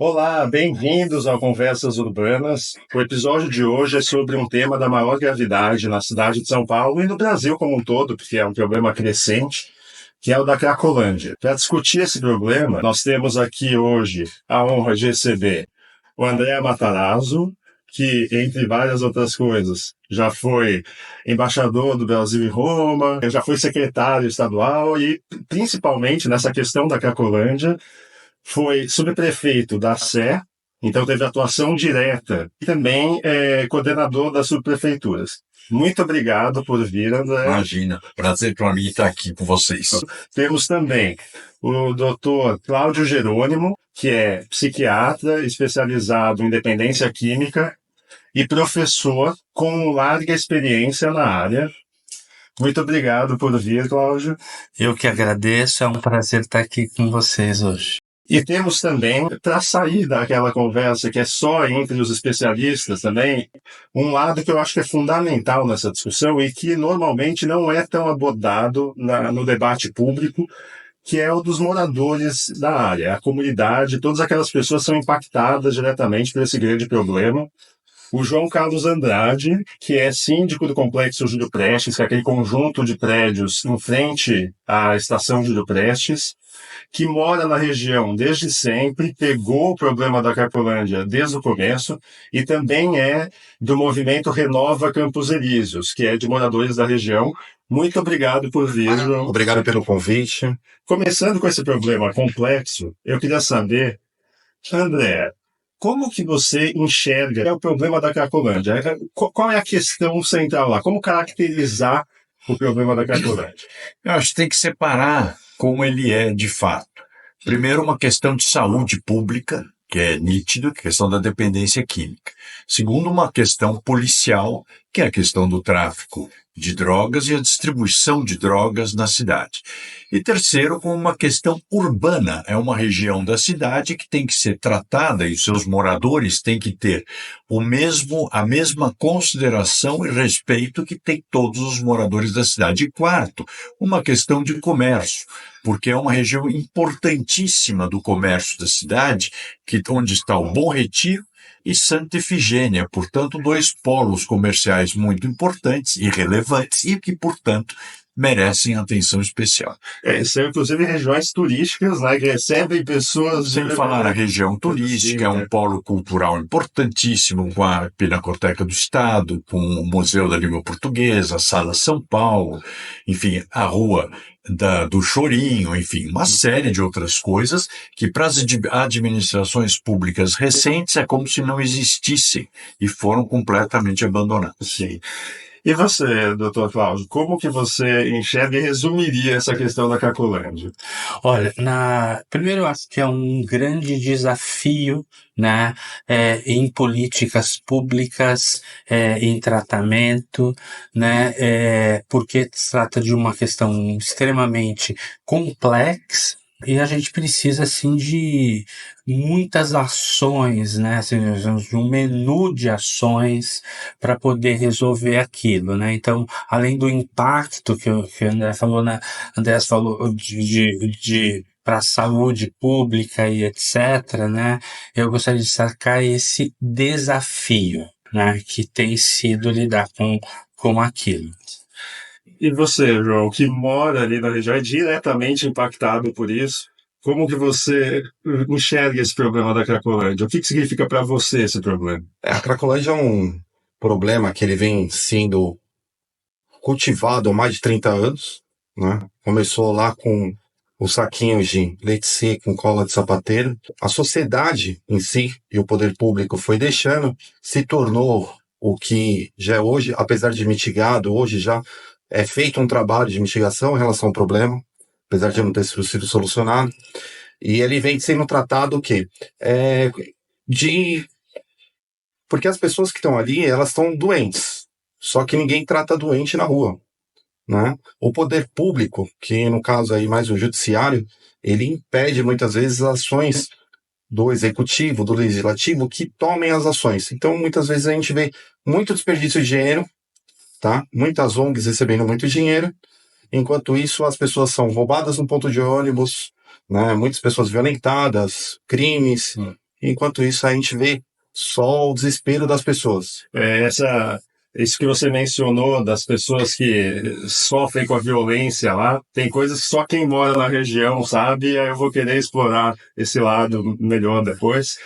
Olá, bem-vindos ao Conversas Urbanas. O episódio de hoje é sobre um tema da maior gravidade na cidade de São Paulo e no Brasil como um todo, porque é um problema crescente, que é o da Cracolândia. Para discutir esse problema, nós temos aqui hoje a honra de receber o André Matarazzo, que, entre várias outras coisas, já foi embaixador do Brasil em Roma, já foi secretário estadual e, principalmente nessa questão da Cracolândia, foi subprefeito da Sé, então teve atuação direta, e também coordenador das subprefeituras. Muito obrigado por vir, André. Imagina, prazer para mim estar aqui com vocês. Temos também o Dr. Cláudio Jerônimo, que é psiquiatra especializado em dependência química e professor com larga experiência na área. Muito obrigado por vir, Cláudio. Eu que agradeço, é um prazer estar aqui com vocês hoje. E temos também, para sair daquela conversa que é só entre os especialistas também, um lado que eu acho que é fundamental nessa discussão e que normalmente não é tão abordado no debate público, que é o dos moradores da área, a comunidade, todas aquelas pessoas são impactadas diretamente por esse grande problema. O João Carlos Andrade, que é síndico do Complexo Júlio Prestes, que é aquele conjunto de prédios em frente à estação Júlio Prestes, que mora na região desde sempre, pegou o problema da Cracolândia desde o começo e também é do movimento Renova Campos Elíseos, que é de moradores da região. Muito obrigado por vir, João. Obrigado pelo convite. Começando com esse problema complexo, eu queria saber, André, como que você enxerga o problema da Cracolândia? Qual é a questão central lá? Como caracterizar o problema da Cracolândia? Eu acho que tem que separar como ele é de fato. Primeiro, uma questão de saúde pública, que é nítido, a questão da dependência química. Segundo, uma questão policial, que é a questão do tráfico de drogas e a distribuição de drogas na cidade. E terceiro, como uma questão urbana, é uma região da cidade que tem que ser tratada e os seus moradores têm que ter a mesma consideração e respeito que tem todos os moradores da cidade. E quarto, uma questão de comércio, porque é uma região importantíssima do comércio da cidade, onde está o Bom Retiro e Santa Efigênia, portanto, dois polos comerciais muito importantes e relevantes e que, portanto, merecem atenção especial. São, inclusive, regiões turísticas, né, que recebem pessoas... Sem falar a região turística, é um polo cultural importantíssimo, com a Pinacoteca do Estado, com o Museu da Língua Portuguesa, a Sala São Paulo, enfim, a Rua do Chorinho, enfim, uma série de outras coisas que para as administrações públicas recentes é como se não existissem e foram completamente abandonadas. Sim. E você, doutor Cláudio, como que você enxerga e resumiria essa questão da Cracolândia? Olha, primeiro eu acho que é um grande desafio, né, em políticas públicas, em tratamento, né, porque se trata de uma questão extremamente complexa, e a gente precisa, assim, de muitas ações, né? Assim, de um menu de ações para poder resolver aquilo, né? Então, além do impacto que o André falou, né? André falou para a saúde pública e etc., né? Eu gostaria de destacar esse desafio, né? Que tem sido lidar com aquilo. E você, João, que mora ali na região, é diretamente impactado por isso, como que você enxerga esse problema da Cracolândia? O que significa para você esse problema? A Cracolândia é um problema que ele vem sendo cultivado há mais de 30 anos, né? Começou lá com os saquinhos de leite seco com cola de sapateiro. A sociedade em si e o poder público foi deixando, se tornou o que já é hoje, apesar de mitigado, hoje já é feito um trabalho de mitigação em relação ao problema, apesar de não ter sido solucionado. E ele vem sendo tratado o quê? Porque as pessoas que estão ali, elas estão doentes. Só que ninguém trata doente na rua, né? O poder público, que no caso aí mais o judiciário, ele impede muitas vezes as ações do executivo, do legislativo, que tomem as ações. Então, muitas vezes a gente vê muito desperdício de dinheiro, tá? Muitas ONGs recebendo muito dinheiro, enquanto isso as pessoas são roubadas no ponto de ônibus, né? Muitas pessoas violentadas, crimes, Enquanto isso, a gente vê só o desespero das pessoas. Isso que você mencionou das pessoas que sofrem com a violência lá, tem coisas que só quem mora na região sabe, e aí eu vou querer explorar esse lado melhor depois.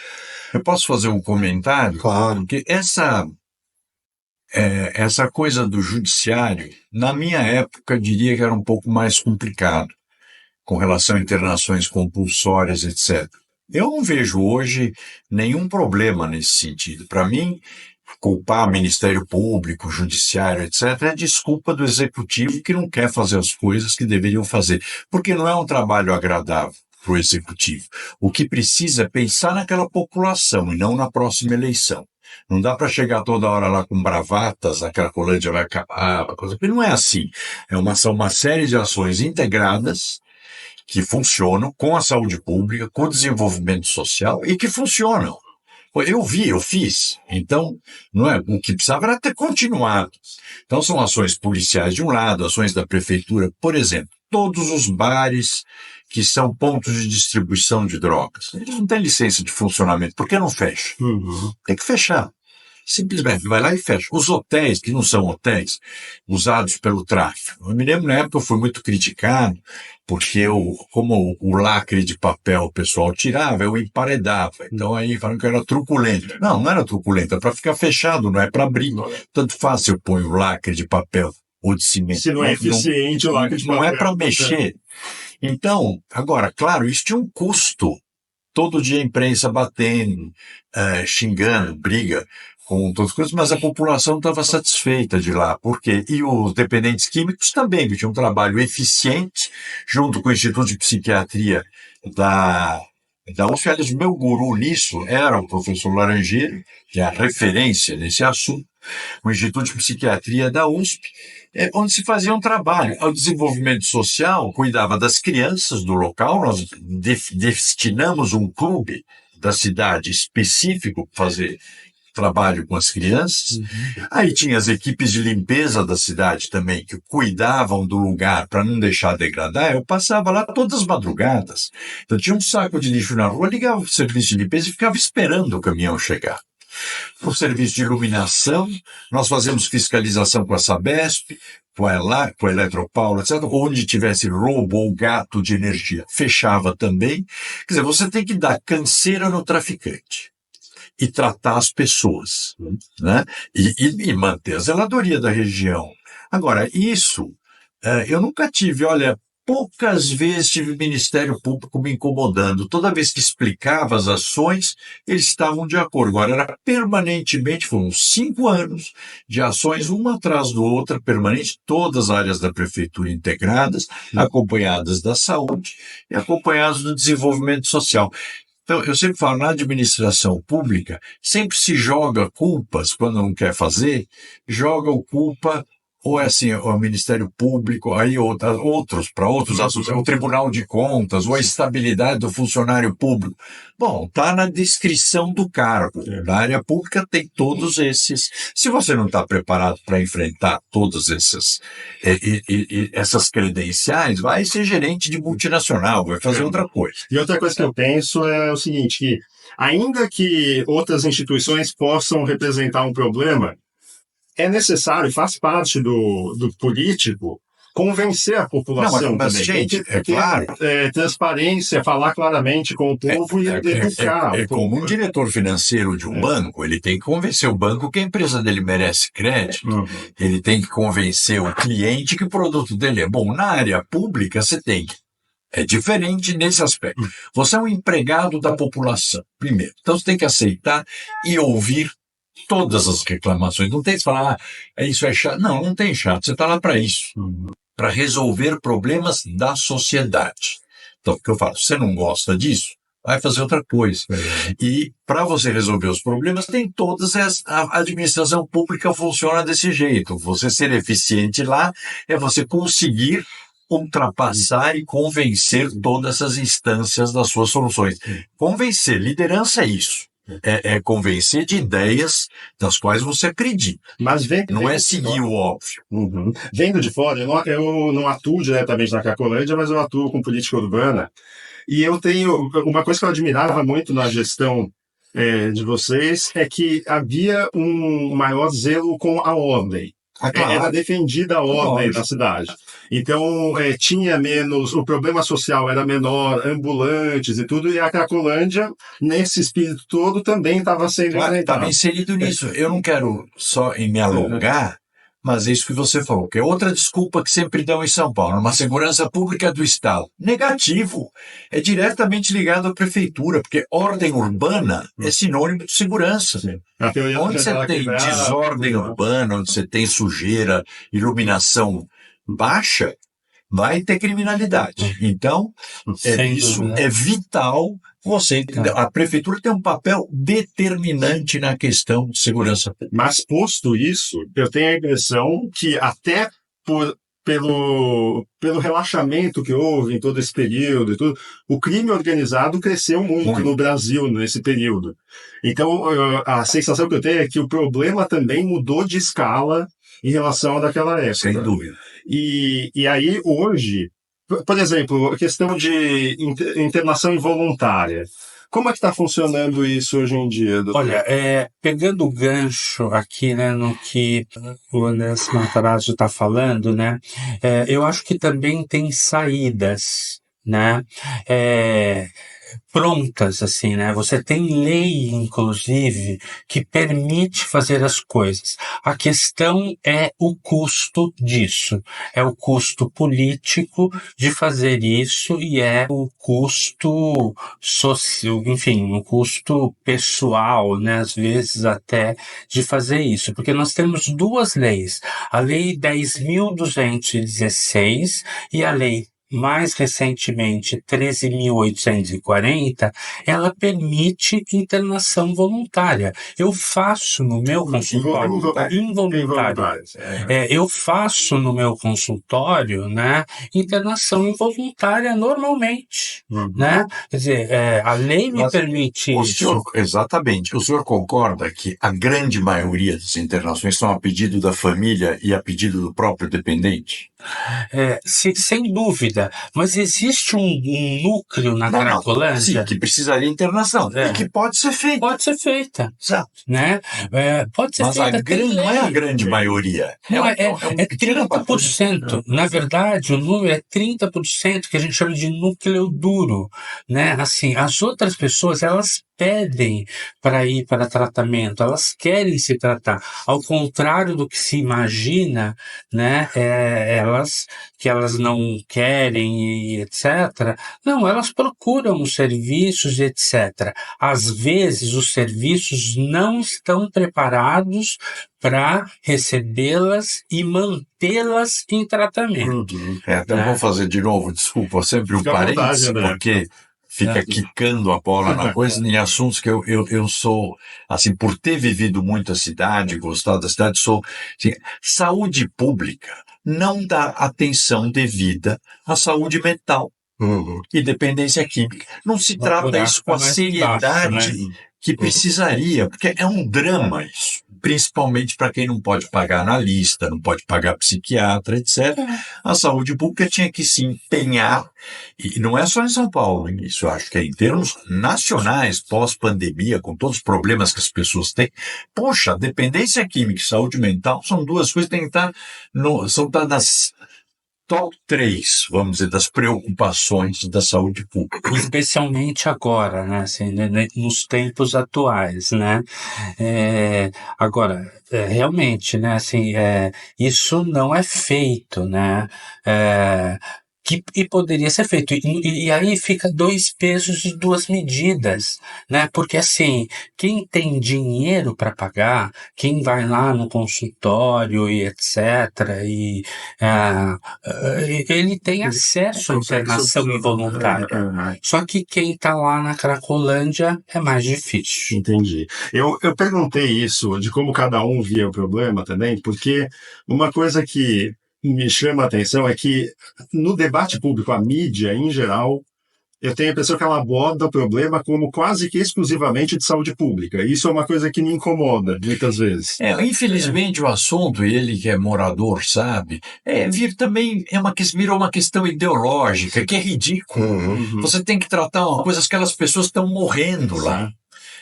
Eu posso fazer um comentário? Claro. Porque essa coisa do judiciário, na minha época, diria que era um pouco mais complicado, com relação a internações compulsórias, etc. Eu não vejo hoje nenhum problema nesse sentido. Para mim, culpar Ministério Público, Judiciário, etc., é desculpa do Executivo que não quer fazer as coisas que deveriam fazer, porque não é um trabalho agradável para o Executivo. O que precisa é pensar naquela população e não na próxima eleição. Não dá para chegar toda hora lá com bravatas, a Cracolândia vai acabar, porque não é assim. São uma série de ações integradas que funcionam com a saúde pública, com o desenvolvimento social e que funcionam. Eu fiz. Então, não é, o que precisava era ter continuado. Então, são ações policiais de um lado, ações da prefeitura, por exemplo, todos os bares que são pontos de distribuição de drogas. Eles não têm licença de funcionamento. Por que não fecha? Tem que fechar. Simplesmente vai lá e fecha. Os hotéis, que não são hotéis, usados pelo tráfico. Eu me lembro, na época, eu fui muito criticado, porque como o lacre de papel o pessoal tirava, eu emparedava. Então aí falaram que eu era truculento. Não era truculento, é para ficar fechado, não é para abrir. Tanto faz se eu ponho o lacre de papel ou de cimento. Se não é eficiente o lacre de papel. Não é para mexer. Então, agora, claro, isso tinha um custo. Todo dia a imprensa batendo, xingando, briga com todas as coisas, mas a população estava satisfeita de lá. Por quê? E os dependentes químicos também, que tinham um trabalho eficiente, junto com o Instituto de Psiquiatria da USP. Aliás, o meu guru nisso era o professor Laranjeira, que é a referência nesse assunto, o Instituto de Psiquiatria da USP, onde se fazia um trabalho. O desenvolvimento social cuidava das crianças do local, nós destinamos um clube da cidade específico para fazer trabalho com as crianças. Aí tinha as equipes de limpeza da cidade também, que cuidavam do lugar para não deixar degradar. Eu passava lá todas as madrugadas. Então tinha um saco de lixo na rua, ligava o serviço de limpeza e ficava esperando o caminhão chegar. O serviço de iluminação, nós fazemos fiscalização com a Sabesp, com a Eletropaulo, etc. Onde tivesse roubo ou gato de energia, fechava também. Quer dizer, você tem que dar canseira no traficante e tratar as pessoas, né? E manter a zeladoria da região. Agora, isso, eu nunca tive, poucas vezes tive o Ministério Público me incomodando. Toda vez que explicava as ações, eles estavam de acordo. Agora, era permanentemente, foram 5 anos de ações, uma atrás do outra, permanente, todas as áreas da prefeitura integradas, acompanhadas da saúde e acompanhadas do desenvolvimento social. Então, eu sempre falo, na administração pública, sempre se joga culpas, quando não quer fazer, joga o culpa, ou é assim, o Ministério Público, aí outros assuntos, o Tribunal de Contas, ou a estabilidade do funcionário público. Bom, está na descrição do cargo. Na área pública tem todos esses. Se você não está preparado para enfrentar todas essas credenciais, vai ser gerente de multinacional, vai fazer outra coisa. E outra coisa que eu penso é o seguinte, que ainda que outras instituições possam representar um problema, é necessário, faz parte do político, convencer a população mas também. gente, tem que claro. Transparência, falar claramente com o povo e educar. Como um diretor financeiro de um banco, ele tem que convencer o banco que a empresa dele merece crédito. Ele tem que convencer o cliente que o produto dele é bom. Na área pública, você tem que. É diferente nesse aspecto. Você é um empregado da população, primeiro. Então, você tem que aceitar e ouvir todas as reclamações. Não tem que falar, isso é chato. Não tem chato. Você está lá para isso. Para resolver problemas da sociedade. Então, o que eu falo? Se você não gosta disso, vai fazer outra coisa. E para você resolver os problemas, tem todas a administração pública funciona desse jeito. Você ser eficiente lá é você conseguir ultrapassar e convencer todas essas instâncias das suas soluções. Convencer, liderança é isso. É convencer de ideias das quais você acredita. Mas não é seguir o óbvio. Vendo de fora, eu não atuo diretamente na Cracolândia, mas eu atuo com política urbana. E eu tenho uma coisa que eu admirava muito na gestão de vocês é que havia um maior zelo com a ordem. Era defendida a ordem na cidade. Então, tinha menos, o problema social era menor, ambulantes e tudo, e a Cracolândia, nesse espírito todo, também estava sendo enfrentada. Estava inserido nisso. Eu não quero só me alongar, mas é isso que você falou, que é outra desculpa que sempre dão em São Paulo, uma segurança pública do Estado. Negativo. É diretamente ligado à prefeitura, porque ordem urbana é sinônimo de segurança. Onde você tem desordem urbana, onde você tem sujeira, iluminação baixa, vai ter criminalidade. Então, isso é vital. A prefeitura tem um papel determinante na questão de segurança. Mas, posto isso, eu tenho a impressão que até pelo relaxamento que houve em todo esse período e tudo, o crime organizado cresceu muito no Brasil nesse período. Então, a sensação que eu tenho é que o problema também mudou de escala em relação àquela época. Sem dúvida. E aí, hoje, por exemplo, a questão de internação involuntária. Como é que está funcionando isso hoje em dia, doutor? Olha, pegando o gancho aqui, né, no que o André Matarazzo está falando, né, eu acho que também tem saídas, né, prontas, assim, né? Você tem lei, inclusive, que permite fazer as coisas. A questão é o custo disso. É o custo político de fazer isso e é o custo social, enfim, o custo pessoal, né? Às vezes até de fazer isso. Porque nós temos duas leis. A Lei 10.216 e a Lei mais recentemente, 13.840, ela permite internação voluntária. Eu faço no meu consultório involuntário. Eu faço no meu consultório, né, internação involuntária normalmente, né? Quer dizer, a lei me permite isso. Exatamente. O senhor concorda que a grande maioria das internações são a pedido da família e a pedido do próprio dependente? Sem dúvida. Mas existe um núcleo na Cracolândia que precisaria internação e que pode ser feita. Pode ser feita. Exato. Né? Pode ser feita. Mas não é a grande maioria. É 30%. Na verdade, o número é 30% que a gente chama de núcleo duro. Né? Assim, as outras pessoas, elas pedem para ir para tratamento, elas querem se tratar. Ao contrário do que se imagina, né, que elas não querem e etc. Não, elas procuram os serviços, etc. Às vezes, os serviços não estão preparados para recebê-las e mantê-las em tratamento. Então, vou fazer de novo, desculpa, sempre um parênteses, porque fica quicando a bola na coisa, em assuntos que eu sou, assim, por ter vivido muito a cidade, gostado da cidade, sou, assim, saúde pública não dá atenção devida à saúde mental e dependência química. Não se trata isso com a seriedade que precisaria, porque é um drama isso. Principalmente para quem não pode pagar analista, não pode pagar psiquiatra, etc. A saúde pública tinha que se empenhar, e não é só em São Paulo, isso eu acho que é em termos nacionais, pós-pandemia, com todos os problemas que as pessoas têm. Poxa, dependência química e saúde mental são duas coisas que têm que estar, são das top 3, vamos dizer, das preocupações da saúde pública. Especialmente agora, né, assim, nos tempos atuais, né. Agora, realmente, né, assim, isso não é feito, né, e poderia ser feito. E aí fica 2 pesos e 2 medidas, né? Porque assim, quem tem dinheiro para pagar, quem vai lá no consultório e etc., ele tem acesso à internação involuntária. Só que quem está lá na Cracolândia é mais difícil. Entendi. Eu perguntei isso, de como cada um via o problema também, porque uma coisa que me chama a atenção é que no debate público, a mídia, em geral, eu tenho a impressão que ela aborda o problema como quase que exclusivamente de saúde pública. Isso é uma coisa que me incomoda, muitas vezes. Infelizmente, o assunto, ele que é morador, sabe, virou uma questão ideológica, que é ridículo. Você tem que tratar coisas que aquelas pessoas estão morrendo lá.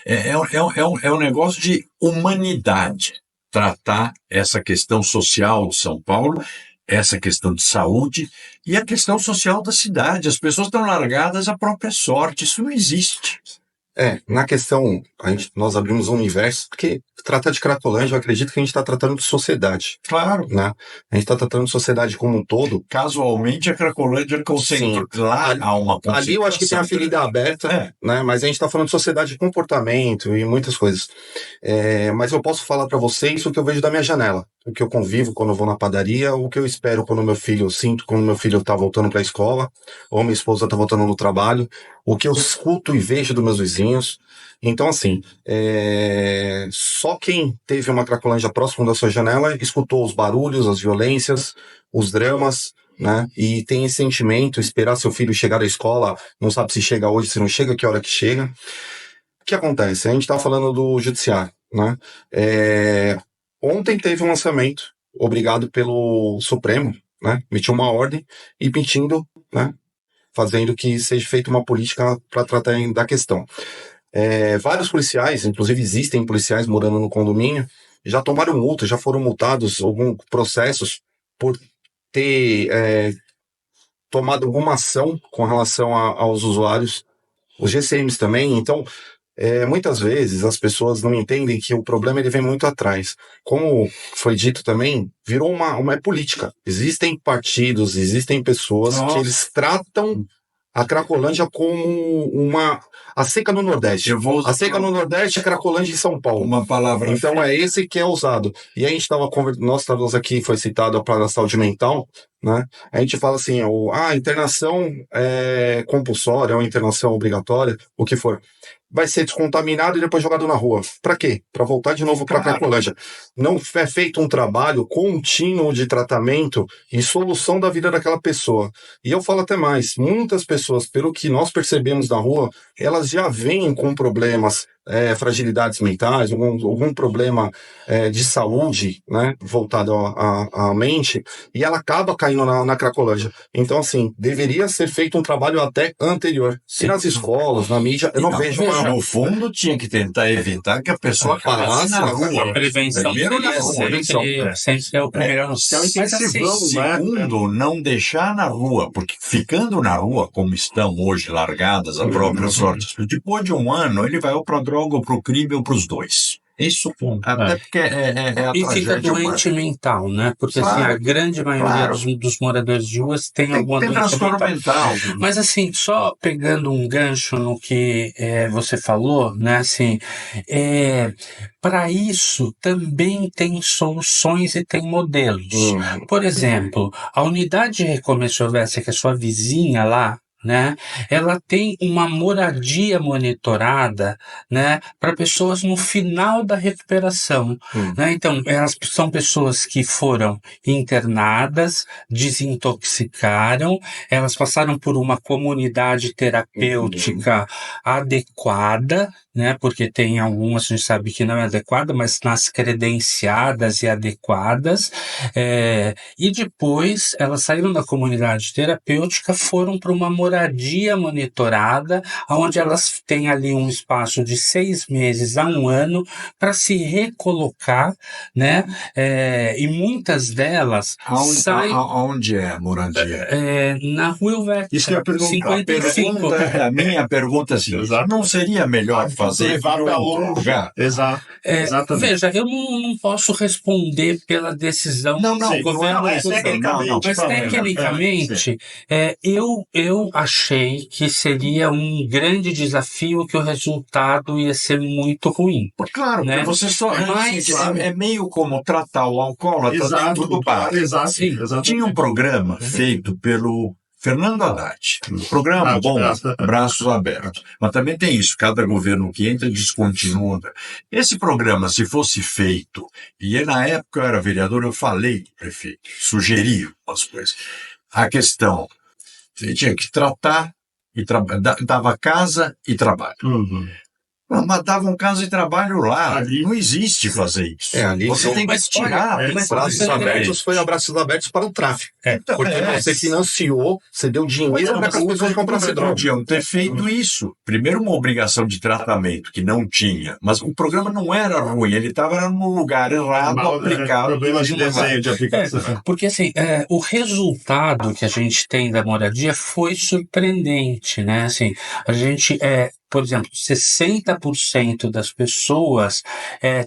É um negócio de humanidade. Tratar essa questão social de São Paulo, essa questão de saúde e a questão social da cidade. As pessoas estão largadas à própria sorte. Isso não existe. Na questão, nós abrimos um universo, porque tratar de Cracolândia, eu acredito que a gente está tratando de sociedade, Claro. né? A gente está tratando de sociedade como um todo. Casualmente, a Cracolândia concentra. Lá há uma concentração. Ali eu acho que tem a ferida aberta, né? Mas a gente está falando de sociedade de comportamento e muitas coisas. Mas eu posso falar para vocês o que eu vejo da minha janela, o que eu convivo quando eu vou na padaria, o que eu espero quando quando meu filho está voltando para a escola, ou minha esposa está voltando no trabalho, o que eu escuto e vejo dos meus vizinhos. Então, assim, só quem teve uma Cracolândia próximo da sua janela escutou os barulhos, as violências, os dramas, né? E tem esse sentimento, esperar seu filho chegar da escola, não sabe se chega hoje, se não chega, que hora que chega. O que acontece? A gente está falando do judiciário, né? Ontem teve um lançamento, obrigado pelo Supremo, né? Emitiu uma ordem e pedindo, né? Fazendo que seja feita uma política para tratar da questão. Vários policiais, inclusive existem policiais morando no condomínio, já tomaram multa, já foram multados, alguns processos por ter tomado alguma ação com relação aos usuários, os GCMs também. Então, muitas vezes as pessoas não entendem que o problema ele vem muito atrás. Como foi dito também, virou uma política. Existem partidos, existem pessoas que eles tratam a Cracolândia como a seca no Nordeste. A seca no Nordeste é Cracolândia em São Paulo. Uma palavra. Então é esse que é usado. E a gente nós estávamos aqui, foi citado para a saúde mental, né? A gente fala assim, internação compulsória ou internação obrigatória, o que for. Vai ser descontaminado e depois jogado na rua. Para quê? Para voltar de novo para a Cracolândia. Não é feito um trabalho contínuo de tratamento e solução da vida daquela pessoa. E eu falo até mais, muitas pessoas, pelo que nós percebemos na rua, elas já vêm com problemas, fragilidades mentais, algum problema de saúde, né, voltado à mente, e ela acaba caindo na Cracolândia. Então, assim, deveria ser feito um trabalho até anterior. Se nas escolas, na mídia, eu não vejo uma... No fundo, tinha que tentar evitar que a pessoa acabasse na rua. Prevenção. Primeiro na rua. Sempre é o primeiro. Mas segundo, não deixar na rua, porque ficando na rua, como estão hoje, largadas a própria sorte, depois de um ano, ele vai ou para droga, ou para o crime, ou para os dois. Isso, até porque a e fica doente mental, né? Porque assim, a grande maioria dos moradores de ruas tem alguma doença transtorno mental. Mas assim, só pegando um gancho no que você falou, né? Assim, para isso também tem soluções e tem modelos. Por exemplo, a unidade de recomeço Silvestre, que é sua vizinha lá, né? Ela tem uma moradia monitorada, né, para pessoas no final da recuperação, né? Então, elas são pessoas que foram internadas, desintoxicaram, elas passaram por uma comunidade terapêutica adequada, né? Porque tem algumas a gente sabe que não é adequada, mas nas credenciadas e adequadas, e depois elas saíram da comunidade terapêutica, foram para uma moradia monitorada, onde elas têm ali um espaço de 6 meses a 1 ano para se recolocar, né? E muitas delas saem... Aonde é a moradia? Na Rua Helvética. Isso que eu ia perguntar. 55. A minha pergunta é assim, não seria melhor fazer levar para outro lugar? Exato. Exatamente. Veja, eu não posso responder pela decisão do governo. Mas tecnicamente, eu achei que seria um grande desafio, que o resultado ia ser muito ruim. Claro, né? Você só é meio como tratar o alcoólatra dentro do bar. Exato. Tinha um programa feito pelo Fernando Haddad, um programa bom, braços abertos. Mas também tem isso, cada governo que entra descontinua. Esse programa, se fosse feito, e na época eu era vereador, eu falei com o prefeito, sugeri umas coisas. A questão, você tinha que tratar, dava casa e trabalho. Mas dava um caso de trabalho lá. Ali. Não existe fazer isso. Ali Você tem que mas tirar. olha, mas- braços mas- abertos foi abraços abertos para o tráfico. Então, Porque você financiou, você deu dinheiro para que as pessoas comprassem droga. Podiam ter feito isso. Primeiro, uma obrigação de tratamento que não tinha, mas o programa não era ruim, ele estava no lugar errado, aplicado. Problemas de desenho de aplicação. Porque assim, o resultado que a gente tem da moradia foi surpreendente, né? Assim, a gente, por exemplo, 60% das pessoas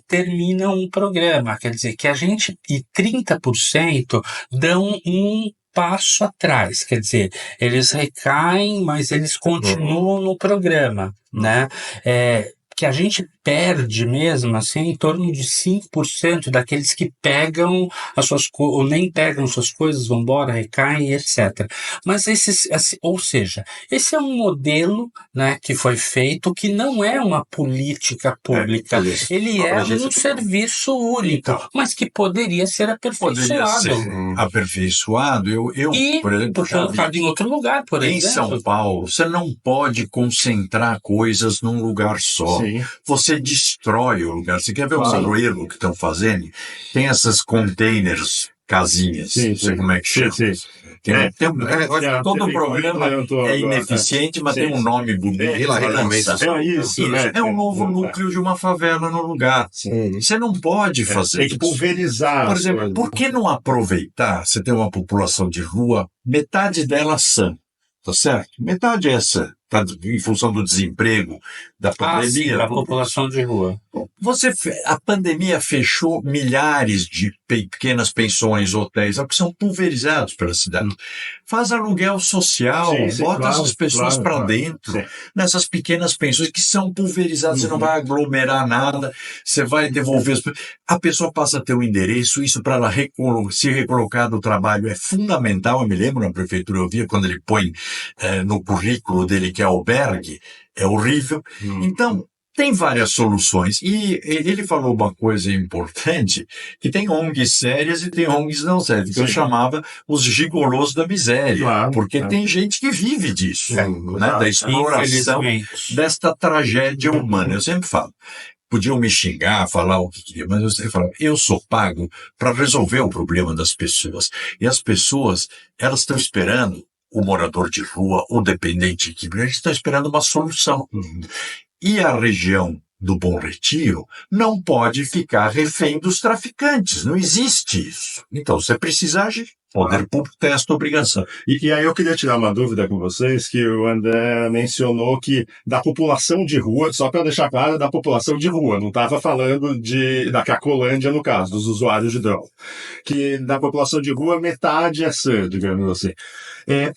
terminam um programa, quer dizer que a gente, e 30% dão um passo atrás, quer dizer, eles recaem, mas eles continuam no programa, né? Que a gente perde mesmo, assim, em torno de 5% daqueles que pegam as suas coisas, ou nem pegam suas coisas, vão embora, recaem, etc. Mas ou seja, esse é um modelo, né, que foi feito, que não é uma política pública. Ele é um serviço único, mas que poderia ser aperfeiçoado. Aperfeiçoado. E por exemplo, colocado em outro lugar, por em exemplo. São Paulo, você não pode concentrar coisas num lugar só. Sim. Você destrói o lugar. Você quer ver os Claro. erros que estão fazendo? Tem essas containers, casinhas, Sim, não sei sim. como é que chama. Sim. Todo o programa é ineficiente, mas tem um nome bonito. Vila Recompensa. É isso, né? É um novo núcleo de uma favela no lugar. Sim. Você não pode fazer Tem que isso. pulverizar. Por as exemplo, coisas. por que não aproveitar? Você tem uma população de rua, metade dela sã, tá certo? Metade é sã, tá, em função do desemprego, da Sim, pandemia. a população de rua. A pandemia fechou milhares de pequenas pensões, hotéis, que são pulverizados pela cidade. Faz aluguel social, Sim, bota claro, essas pessoas claro, para claro. dentro, Sim. nessas pequenas pensões que são pulverizadas, você não vai aglomerar nada, você vai devolver a pessoa passa a ter o endereço, isso para ela se recolocar do trabalho é fundamental. Eu me lembro na prefeitura, eu via quando ele põe no currículo dele que é albergue, é horrível. Então, tem várias soluções. E ele falou uma coisa importante, que tem ONGs sérias e tem ONGs não sérias, que eu chamava os gigolôs da miséria. Claro, porque claro. tem gente que vive disso, né, exato. da exploração Infelizmente. desta tragédia humana. Eu sempre falo. Podiam me xingar, falar o que queria, mas eu sempre falo, eu sou pago para resolver o problema das pessoas. E as pessoas, elas estão esperando o morador de rua, o dependente químico, eles estão esperando uma solução. E a região do Bom Retiro não pode ficar refém dos traficantes. Não existe isso. Então, você precisa agir. O poder público tem esta obrigação. E aí eu queria tirar uma dúvida com vocês, que o André mencionou que da população de rua, só para deixar claro, da população de rua, não estava falando da Cracolândia, no caso, dos usuários de droga, que da população de rua, metade é sã, digamos assim. É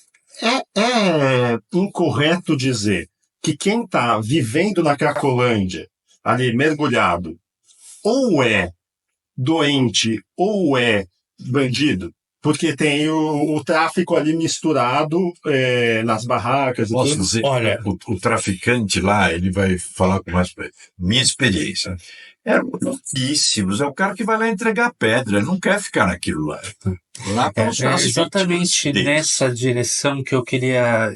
incorreto dizer que quem está vivendo na Cracolândia, ali mergulhado, ou é doente ou é bandido? Porque tem o tráfico ali misturado nas barracas e Posso tudo. dizer, Olha, o traficante lá, ele vai falar com mais... Minha experiência. Eram pouquíssimos. É o cara que vai lá entregar pedra, não quer ficar naquilo lá. Lá para exatamente nessa direção que eu queria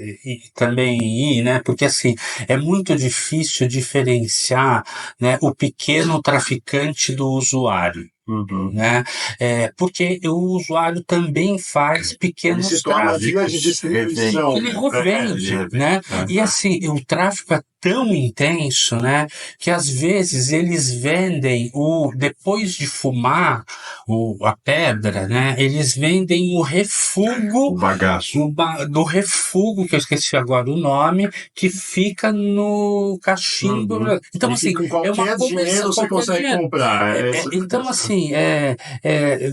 também ir, né? Porque assim, é muito difícil diferenciar, né, o pequeno traficante do usuário. Né? Porque o usuário também faz pequenos tráficos. De distribuição. Ele revende, né? E assim, o tráfico é tão intenso, né? Que às vezes eles vendem depois de fumar a pedra, né? Eles vendem o refúgio, o bagaço. do refúgio, que eu esqueci agora o nome, que fica no cachimbo. Então, assim, com qualquer é uma dinheiro você consegue comprar. Então, assim,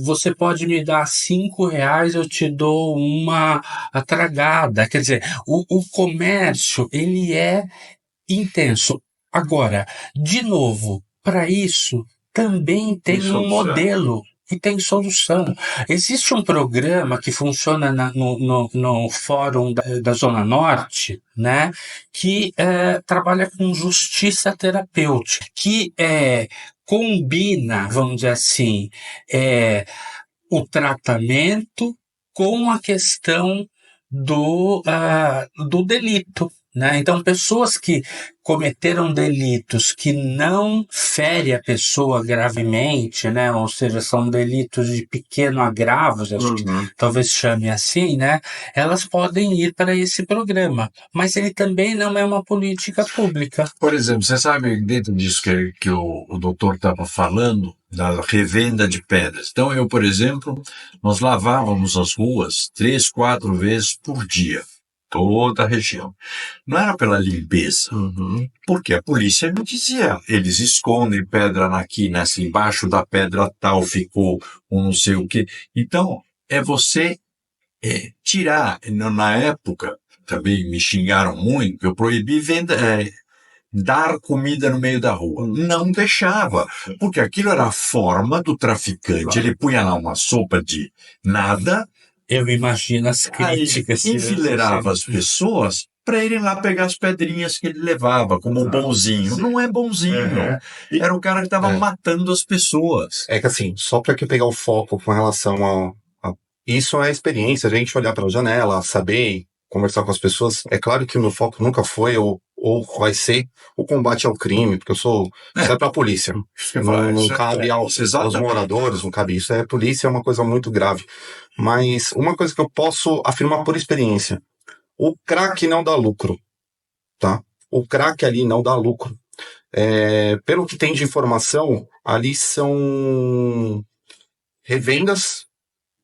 você pode me dar R$5, eu te dou uma tragada. Quer dizer, o comércio, ele é intenso. Agora, de novo, para isso, também tem um modelo e tem solução. Existe um programa que funciona no Fórum da Zona Norte, né, que trabalha com justiça terapêutica, que combina, vamos dizer assim, o tratamento com a questão do delito. né? Então, pessoas que cometeram delitos que não ferem a pessoa gravemente, né? Ou seja, são delitos de pequeno agravo, acho que talvez chame assim, né? Elas podem ir para esse programa, mas ele também não é uma política pública. Por exemplo, você sabe, dentro disso que o doutor estava falando, da revenda de pedras. Então, eu, por exemplo, nós lavávamos as ruas 3, 4 vezes por dia. Toda a região. Não era pela limpeza, porque a polícia me dizia, eles escondem pedra aqui, nessa, embaixo da pedra tal ficou um não sei o quê. Então, é você tirar. Na época, também me xingaram muito, que eu proibi dar comida no meio da rua. Não deixava, porque aquilo era a forma do traficante. Ele punha lá uma sopa de nada, Eu imagino as críticas. enfileirava as pessoas para irem lá pegar as pedrinhas que ele levava, como bonzinho. Não é bonzinho. Era o cara que estava matando as pessoas. É que assim, só para que pegar o foco com relação isso é a experiência, a gente olhar pela janela, saber conversar com as pessoas. É claro que o meu foco nunca foi ou vai ser o combate ao crime, porque isso é para a polícia. Não cabe aos moradores, não cabe isso. A polícia é uma coisa muito grave. Mas uma coisa que eu posso afirmar por experiência, o crack não dá lucro, tá? O crack ali não dá lucro. Pelo que tem de informação, ali são revendas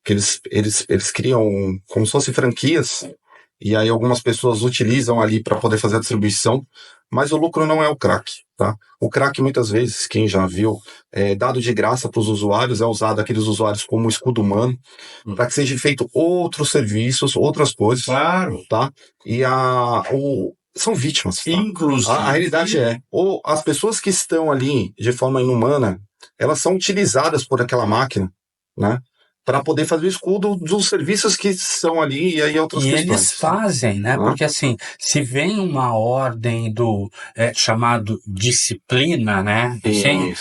que eles criam como se fossem franquias, e aí algumas pessoas utilizam ali para poder fazer a distribuição, mas o lucro não é o crack, tá? O crack, muitas vezes, quem já viu, é dado de graça para os usuários, é usado aqueles usuários como escudo humano, para que seja feito outros serviços, outras coisas, Claro. Tá? E são vítimas, tá? Inclusive, A realidade ou as pessoas que estão ali de forma inumana, elas são utilizadas por aquela máquina, né? Para poder fazer o escudo dos serviços que são ali e aí outras questões. E eles fazem, né? Porque assim, se vem uma ordem do chamado disciplina, né? Assim,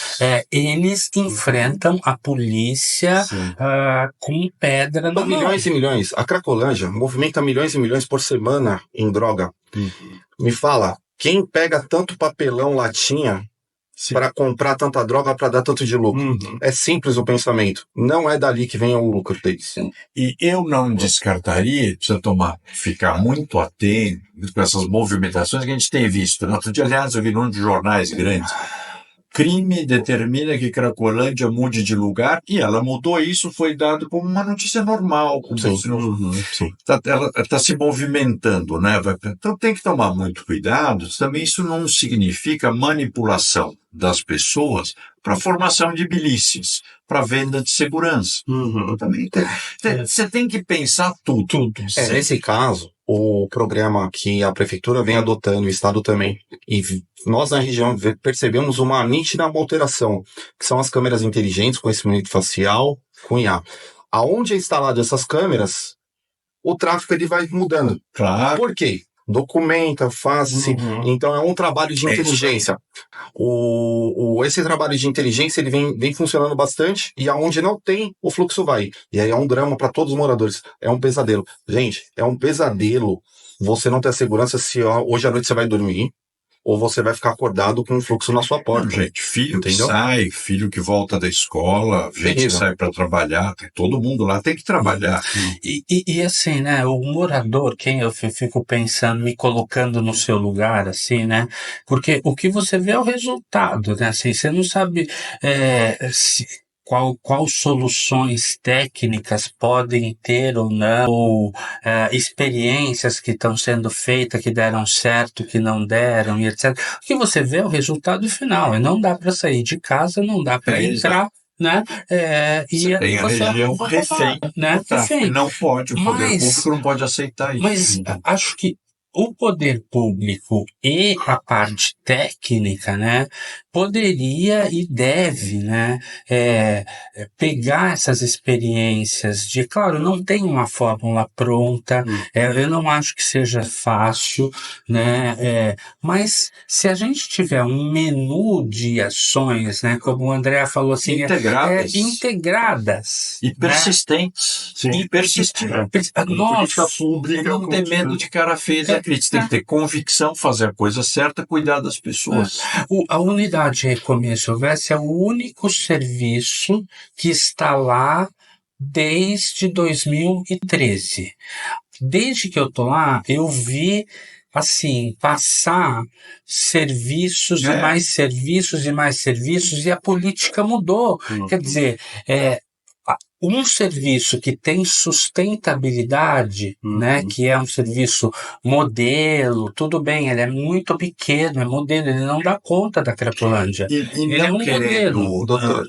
eles enfrentam a polícia com pedra na mão. Milhões e milhões. A Cracolândia movimenta milhões e milhões por semana em droga. Me fala, quem pega tanto papelão, latinha, para comprar tanta droga para dar tanto de lucro? É simples o pensamento. Não é dali que vem o lucro deles. E eu não descartaria, precisa ficar muito atento com essas movimentações que a gente tem visto. No outro dia, aliás, eu vi num de jornais grandes. Crime determina que Cracolândia mude de lugar, e ela mudou. Isso foi dado como uma notícia normal. Sim. Ela está se movimentando, né? Então tem que tomar muito cuidado. Também isso não significa manipulação das pessoas para formação de milícias, para venda de segurança. Também você tem que pensar tudo. Nesse caso, o programa que a prefeitura vem adotando, o estado também, e nós na região percebemos uma nítida alteração, que são as câmeras inteligentes, conhecimento facial, com IA. Aonde é instalado essas câmeras, o tráfego ele vai mudando. Claro. Por quê? Documenta, faz-se. Então é um trabalho de inteligência. Esse trabalho de inteligência ele vem funcionando bastante, e aonde não tem, o fluxo vai. E aí é um drama para todos os moradores. É um pesadelo. Gente, é um pesadelo você não ter a segurança se hoje à noite você vai dormir, ou você vai ficar acordado com um fluxo na sua porta. Gente, filho que sai, filho que volta da escola, gente que sai para trabalhar, todo mundo lá tem que trabalhar. E assim, né, o morador, quem eu fico pensando, me colocando no seu lugar, assim, né, porque o que você vê é o resultado, né, assim, você não sabe qual soluções técnicas podem ter ou não, ou experiências que estão sendo feitas, que deram certo, que não deram, e etc. O que você vê é o resultado final, e não dá para sair de casa, não dá para entrar, né? Você tem a região refém, né? Refém. Não pode, o poder público não pode aceitar isso. Mas acho que o poder público e a parte técnica, né, poderia e deve, né, pegar essas experiências de, claro, não tem uma fórmula pronta, eu não acho que seja fácil, né, mas se a gente tiver um menu de ações, né, como o André falou assim, integradas e persistentes, Sim. e persistentes. Política pública. E não ter medo de cara feia da crítica. Tem que ter convicção, fazer a coisa certa, cuidar das pessoas. A unidade de recomeço Silvestre é o único serviço que está lá desde 2013. Desde que eu tô lá, eu vi assim, passar serviços e mais serviços e mais serviços, e a política mudou. Quer dizer, um serviço que tem sustentabilidade, né, que é um serviço modelo, tudo bem, ele é muito pequeno, é modelo, ele não dá conta da Cracolândia. E ele é um querendo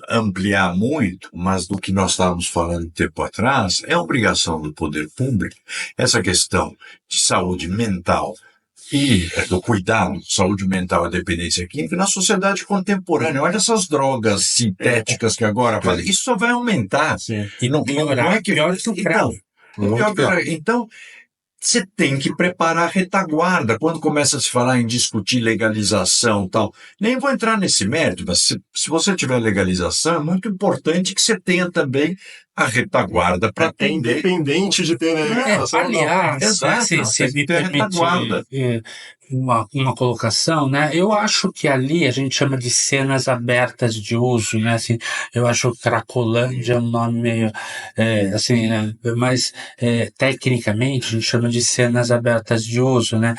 ampliar muito, mas do que nós estávamos falando um tempo atrás, é obrigação do poder público essa questão de saúde mental e do cuidado, saúde mental e dependência química na sociedade contemporânea. Olha essas drogas sintéticas que agora fazem. Isso só vai aumentar. Sim. E não é que pior que o cravo. Então, você tem que preparar a retaguarda. Quando começa a se falar em discutir legalização e tal, nem vou entrar nesse mérito, mas se você tiver legalização, é muito importante que você tenha também a retaguarda para atender. Independente de ter legalização. Aliás, se me permitir uma colocação, né? Eu acho que ali a gente chama de cenas abertas de uso, né? Assim, eu acho que Cracolândia é um nome meio, assim, né? Mas tecnicamente a gente chama de cenas abertas de uso, né?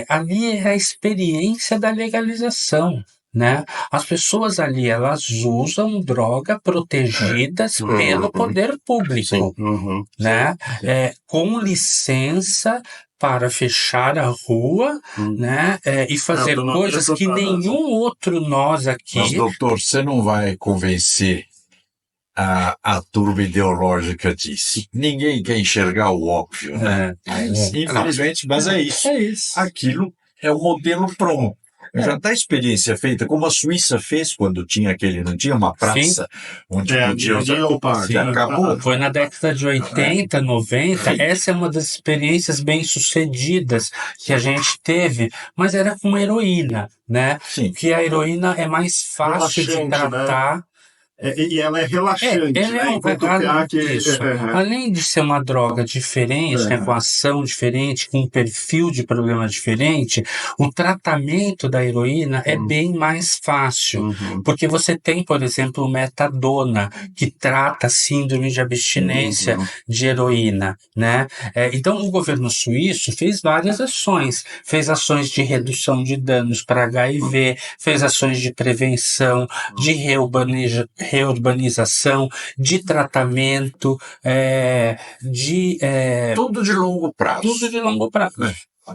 Ali é a experiência da legalização. Né? As pessoas ali, elas usam droga protegidas pelo poder público, né? Com licença para fechar a rua, né? E fazer coisas que nenhum outro nós aqui... Mas, doutor, você não vai convencer a turma ideológica disso. Ninguém quer enxergar o óbvio, né? Infelizmente, mas é isso. Aquilo é o modelo pronto. Já está a experiência feita, como a Suíça fez quando não tinha uma praça onde podia usar leopardo. Acabou. Foi na década de 80, 90. Essa é uma das experiências bem-sucedidas que a gente teve, mas era com heroína, né? Sim. Que a heroína é mais fácil de tratar. Né? E ela é relaxante, né? Além de ser uma droga diferente, né, com ação diferente, com um perfil de problema diferente, o tratamento da heroína é bem mais fácil, porque você tem, por exemplo, metadona, que trata a síndrome de abstinência de heroína, né? Então, o governo suíço fez várias ações, fez ações de redução de danos para HIV, fez ações de prevenção, de reurbanização, de tratamento, tudo de longo prazo. Tudo de longo prazo.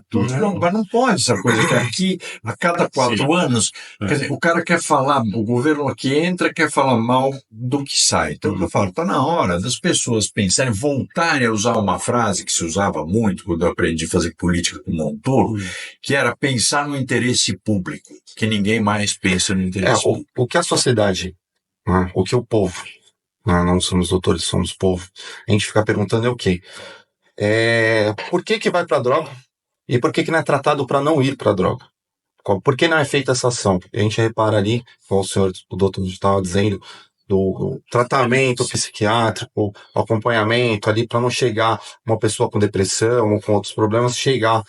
Tudo de longo prazo. Não pode essa coisa que aqui, a cada 4 anos, quer dizer, o cara quer falar, o governo aqui entra, quer falar mal do que sai. Então eu falo, está na hora das pessoas pensarem, voltarem a usar uma frase que se usava muito quando eu aprendi a fazer política com o Montoro, que era pensar no interesse público, que ninguém mais pensa no interesse público. O que a sociedade, o que o povo, não somos doutores, somos povo, a gente fica perguntando é o quê? Por que vai para droga? E por que não é tratado para não ir para droga? Por que não é feita essa ação? A gente repara ali, como o doutor estava dizendo, do tratamento psiquiátrico, acompanhamento ali para não chegar uma pessoa com depressão ou com outros problemas, chegar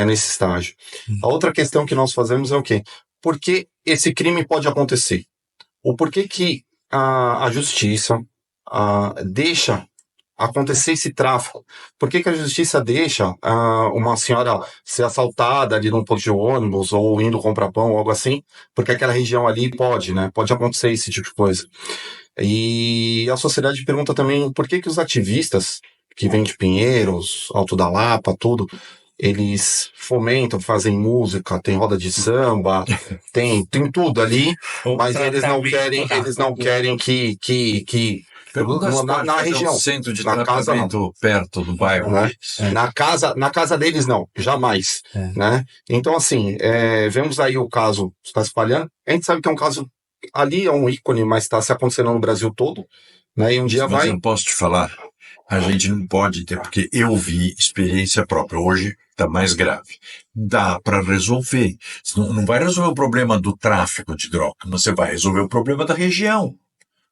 nesse estágio. A outra questão que nós fazemos é o quê? Por que esse crime pode acontecer? Ou por que a justiça deixa acontecer esse tráfico? Por que a justiça deixa uma senhora ser assaltada ali num ponto de ônibus ou indo comprar pão ou algo assim? Porque aquela região ali pode, né? Pode acontecer esse tipo de coisa. E a sociedade pergunta também por que os ativistas que vêm de Pinheiros, Alto da Lapa, tudo, eles fomentam, fazem música, tem roda de samba, tem tudo ali, mas eles não querem que na região. Centro de Na casa, tratamento perto do bairro. Né? Na casa deles, não. Jamais. Né? Então, assim, vemos aí o caso que está se espalhando. A gente sabe que é um caso... Ali é um ícone, mas está se acontecendo no Brasil todo. Né? E um dia Mas eu posso te falar, a gente não pode ter, porque eu vi experiência própria. Hoje está mais grave. Dá para resolver. Você não vai resolver o problema do tráfico de droga, mas você vai resolver o problema da região.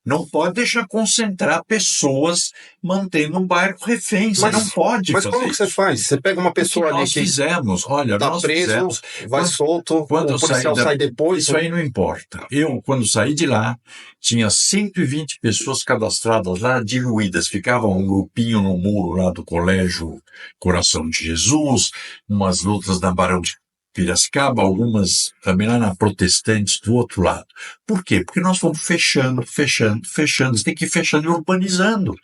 Não pode deixar concentrar pessoas mantendo um bairro refém. Você não pode Mas fazer como que você faz? Você pega uma pessoa ali nós que fizemos. Olha, tá nós preso, fizemos. vai solto, Quando o policial sai depois. Isso aí não importa. Eu, quando saí de lá, tinha 120 pessoas cadastradas lá, diluídas. Ficava um grupinho no muro lá do colégio Coração de Jesus, umas outras na Barão de Piracicaba, algumas também lá na Protestantes do outro lado. Por quê? Porque nós fomos fechando. Você tem que ir fechando e urbanizando.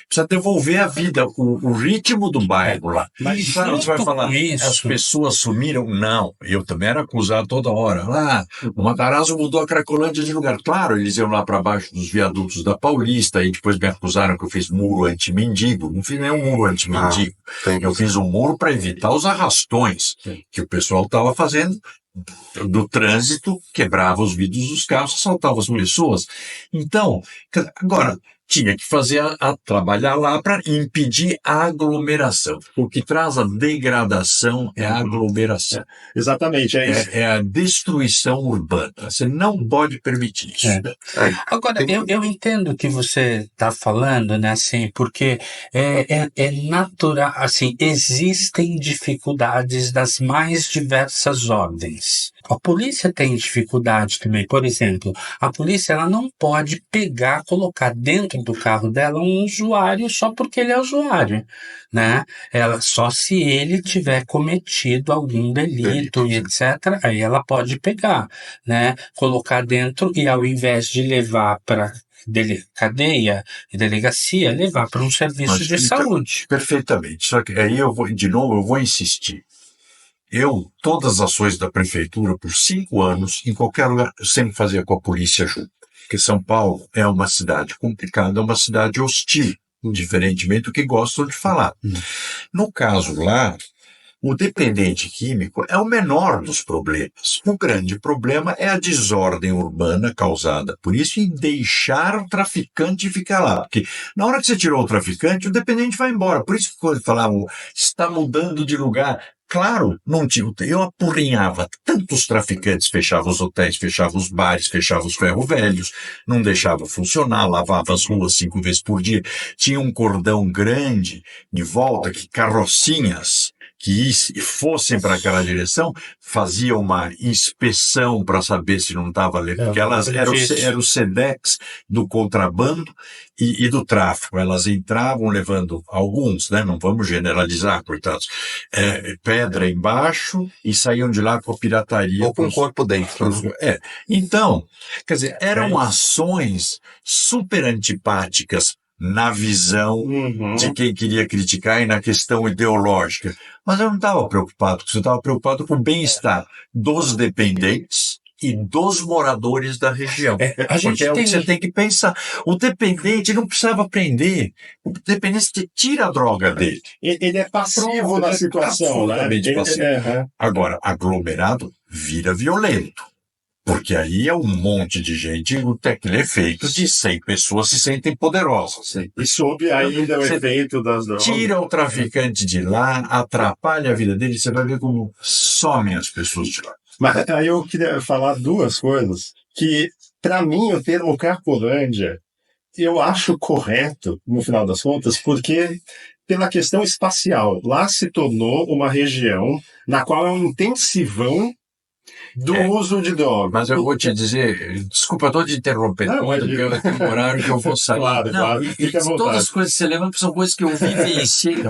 Precisa devolver a vida, o ritmo do bairro lá. Mas claro, você vai falar, isso. as pessoas sumiram? Não, eu também era acusado toda hora. O Matarazzo mudou a Cracolândia de lugar. Claro, eles iam lá para baixo dos viadutos da Paulista, e depois me acusaram que eu fiz muro anti-mendigo. Não fiz nenhum muro anti-mendigo. Eu fiz um muro para evitar os arrastões que o pessoal estava fazendo do trânsito, quebrava os vidros dos carros, assaltava as pessoas. Então, agora, tinha que fazer trabalhar lá para impedir a aglomeração. O que traz a degradação é a aglomeração. Exatamente, é isso. É a destruição urbana. Você não pode permitir isso. Agora, eu entendo o que você está falando, né, assim, porque é natural, assim, existem dificuldades das mais diversas ordens. A polícia tem dificuldade também. Por exemplo, a polícia ela não pode colocar dentro do carro dela um usuário só porque ele é usuário, né? Só se ele tiver cometido algum delito e etc., aí ela pode pegar, né? Colocar dentro e ao invés de levar para cadeia e delegacia, levar para um serviço de saúde. Perfeitamente. Só que aí eu vou insistir. Todas as ações da prefeitura por 5 anos, em qualquer lugar, eu sempre fazia com a polícia junto. Porque São Paulo é uma cidade complicada, é uma cidade hostil, diferentemente do que gostam de falar. No caso lá, o dependente químico é o menor dos problemas. O grande problema é a desordem urbana causada por isso e deixar o traficante ficar lá. Porque na hora que você tirou o traficante, o dependente vai embora. Por isso que quando falavam, está mudando de lugar. Claro, não tinha. Eu apurrinhava tantos traficantes, fechava os hotéis, fechava os bares, fechava os ferro-velhos, não deixava funcionar, lavava as ruas 5 vezes por dia. Tinha um cordão grande de volta, que carrocinhas que fossem para aquela direção, fazia uma inspeção para saber se não estava legal, porque elas eram o SEDEX do contrabando e do tráfico. Elas entravam levando alguns, né? Não vamos generalizar, coitados, pedra embaixo e saíam de lá com a pirataria. Ou com o corpo dentro. Então, quer dizer, eram ações super antipáticas na visão de quem queria criticar e na questão ideológica. Mas eu não estava preocupado, eu estava preocupado com o bem-estar dos dependentes e dos moradores da região. Porque o que você tem que pensar. O dependente não precisava aprender. O dependente tira a droga dele. Ele é passivo na situação, né? Agora, aglomerado vira violento. Porque aí é um monte de gente, tem aquele efeito de 100 pessoas se sentem poderosas. E sob ainda o efeito das drogas. Tira o traficante de lá, atrapalha a vida dele, você vai ver como somem as pessoas de lá. Mas aí eu queria falar 2 coisas, que para mim o termo Cracolândia eu acho correto, no final das contas, porque pela questão espacial, lá se tornou uma região na qual é um intensivão do uso de drogas. Mas eu vou te dizer, desculpa, estou te interrompendo, porque eu tenho um horário que eu vou sair. Claro. Todas as coisas que você levanta são coisas que eu vivenciei.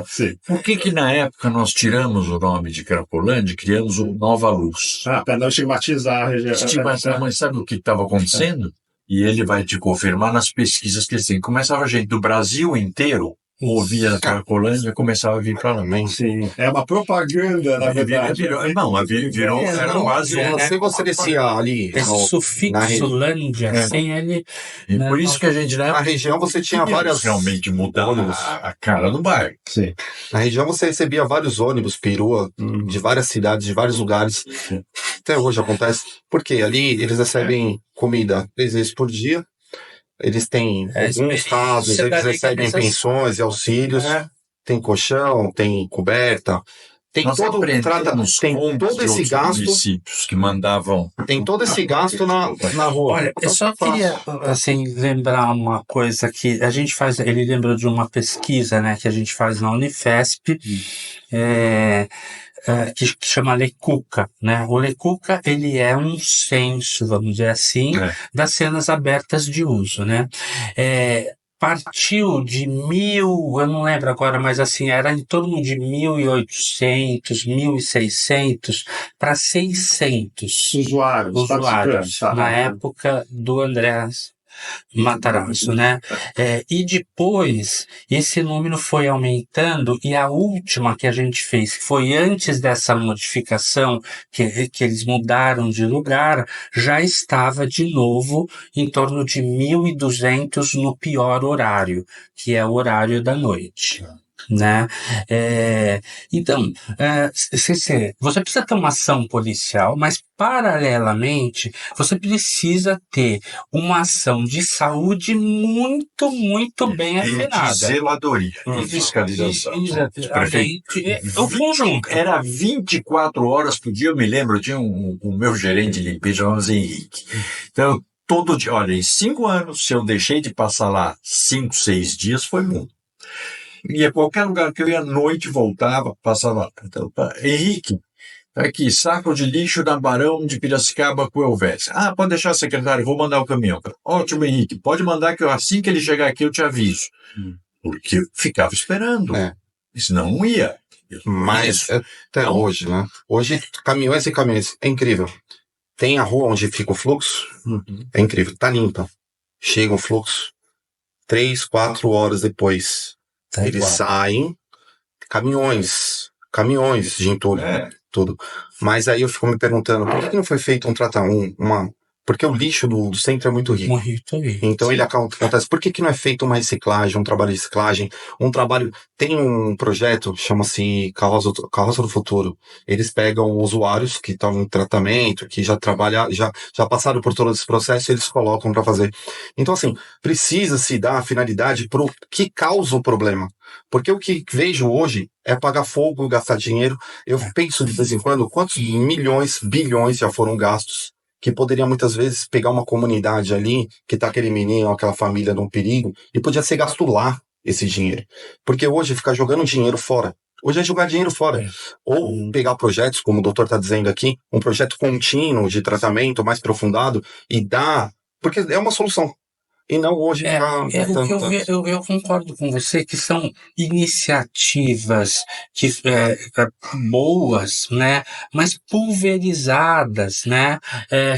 Por que na época nós tiramos o nome de Cracolândia e criamos o Nova Luz? Para não estigmatizar a região. Estigmatizar, mas sabe o que estava acontecendo? E ele vai te confirmar nas pesquisas que eles têm. Começava gente do Brasil inteiro ouvia a Cracolândia, começava a vir para lá. Sim, é uma propaganda, na verdade. Virou, era quase... Se você descia ali Esse na sufixo Lândia, sem ele... E né, por isso que a gente, né, na região você tinha várias... realmente mudar ônibus. a cara do bairro. Sim. Na região você recebia vários ônibus, perua, de várias cidades, de vários lugares. Até hoje acontece. Porque ali eles recebem comida 3 vezes por dia. Eles têm, É, alguns casos, você eles dá recebem essas- pensões e auxílios. Tem colchão, tem coberta. Tem Nós todo, aprendemos tem com todo os esse outros gasto, municípios que mandavam... tem todo esse gasto na rua. Olha, eu só queria, assim, lembrar uma coisa que a gente faz, ele lembrou de uma pesquisa, né, que a gente faz na Unifesp, que chama Lecuca, né? O Lecuca, ele é um censo, vamos dizer assim, das cenas abertas de uso, né? Partiu de 1000, eu não lembro agora, mas assim, era em torno de 1800, 1600 para 600 Usuários, participantes. Tá. na época do Andrés Matarazzo, né? E depois esse número foi aumentando, e a última que a gente fez, que foi antes dessa modificação, que eles mudaram de lugar, já estava de novo em torno de 1.200 no pior horário, que é o horário da noite. Né? Então, você precisa ter uma ação policial, mas paralelamente você precisa ter uma ação de saúde muito, muito bem afinada. De zeladoria, de fiscalização. O conjunto. Era 24 horas por dia, eu me lembro, eu tinha o meu gerente de limpeza, chamava Henrique. Então, todo dia, olha, em 5 anos, se eu deixei de passar lá 5, 6 dias, foi muito. Ia qualquer lugar que eu ia à noite, voltava, passava. Então, Henrique, aqui, saco de lixo da Barão de Piracicaba com Elvés. Pode deixar, secretário, vou mandar o caminhão. Ótimo, Henrique, pode mandar que assim que ele chegar aqui eu te aviso. Porque eu ficava esperando. Senão não ia. Mas até hoje, né? Hoje, caminhões e caminhões. É incrível. Tem a rua onde fica o fluxo. É incrível. Tá limpa. Chega o fluxo. 3, 4 horas depois. Eles saem, caminhões de entulho, tudo. Mas aí eu fico me perguntando, por que não foi feito um porque o lixo do centro é muito rico. Então ele acontece, por que não é feito uma reciclagem, um trabalho de reciclagem, tem um projeto, chama-se Carroça do Futuro. Eles pegam usuários que estão em tratamento, que já passaram por todo esse processo, e eles colocam para fazer. Então assim, precisa se dar a finalidade pro que causa o problema. Porque o que vejo hoje é pagar fogo, gastar dinheiro. Eu penso de vez em quando, quantos milhões, bilhões já foram gastos, que poderia muitas vezes pegar uma comunidade ali, que tá aquele menino, aquela família num perigo, e podia ser gasto lá, esse dinheiro. Porque hoje ficar jogando dinheiro fora. Hoje é jogar dinheiro fora. Ou pegar projetos, como o doutor tá dizendo aqui, um projeto contínuo de tratamento mais aprofundado e dar... Porque é uma solução. E não hoje eu concordo com você que são iniciativas boas, né, mas pulverizadas, né,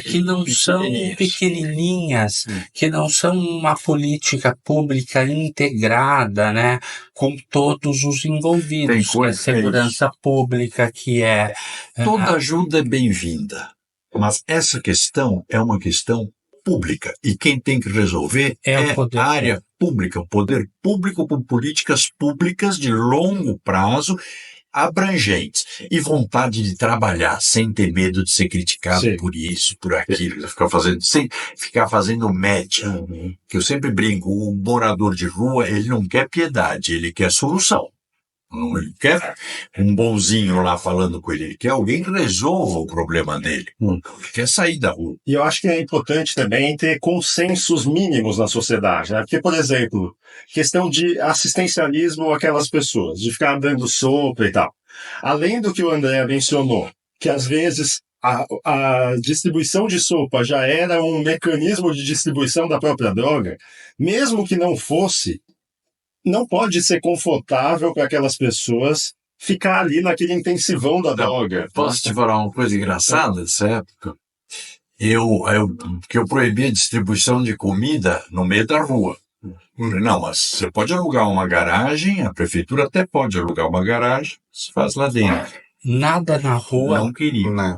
que não são pequenininhas, que não são uma política pública integrada, né, com todos os envolvidos, que é segurança pública, que é... Toda ajuda é bem-vinda, mas essa questão é uma questão pública, e quem tem que resolver é a área pública, o poder público com políticas públicas de longo prazo, abrangentes, e vontade de trabalhar sem ter medo de ser criticado por isso, por aquilo, sem ficar fazendo média. Que eu sempre brinco, o morador de rua, ele não quer piedade, ele quer solução. Ele quer um bonzinho lá falando com ele quer alguém que resolva o problema dele. Ele quer sair da rua. E eu acho que é importante também ter consensos mínimos na sociedade, né? Porque, por exemplo, questão de assistencialismo àquelas pessoas, de ficar dando sopa e tal. Além do que o André mencionou, que às vezes a distribuição de sopa já era um mecanismo de distribuição da própria droga, mesmo que não fosse, não pode ser confortável para aquelas pessoas ficar ali naquele intensivão da droga. Posso te falar uma coisa engraçada dessa época? Eu proibi a distribuição de comida no meio da rua. Não, mas você pode alugar uma garagem, a prefeitura até pode alugar uma garagem, se faz lá dentro. Nada na rua. Não queria. Né?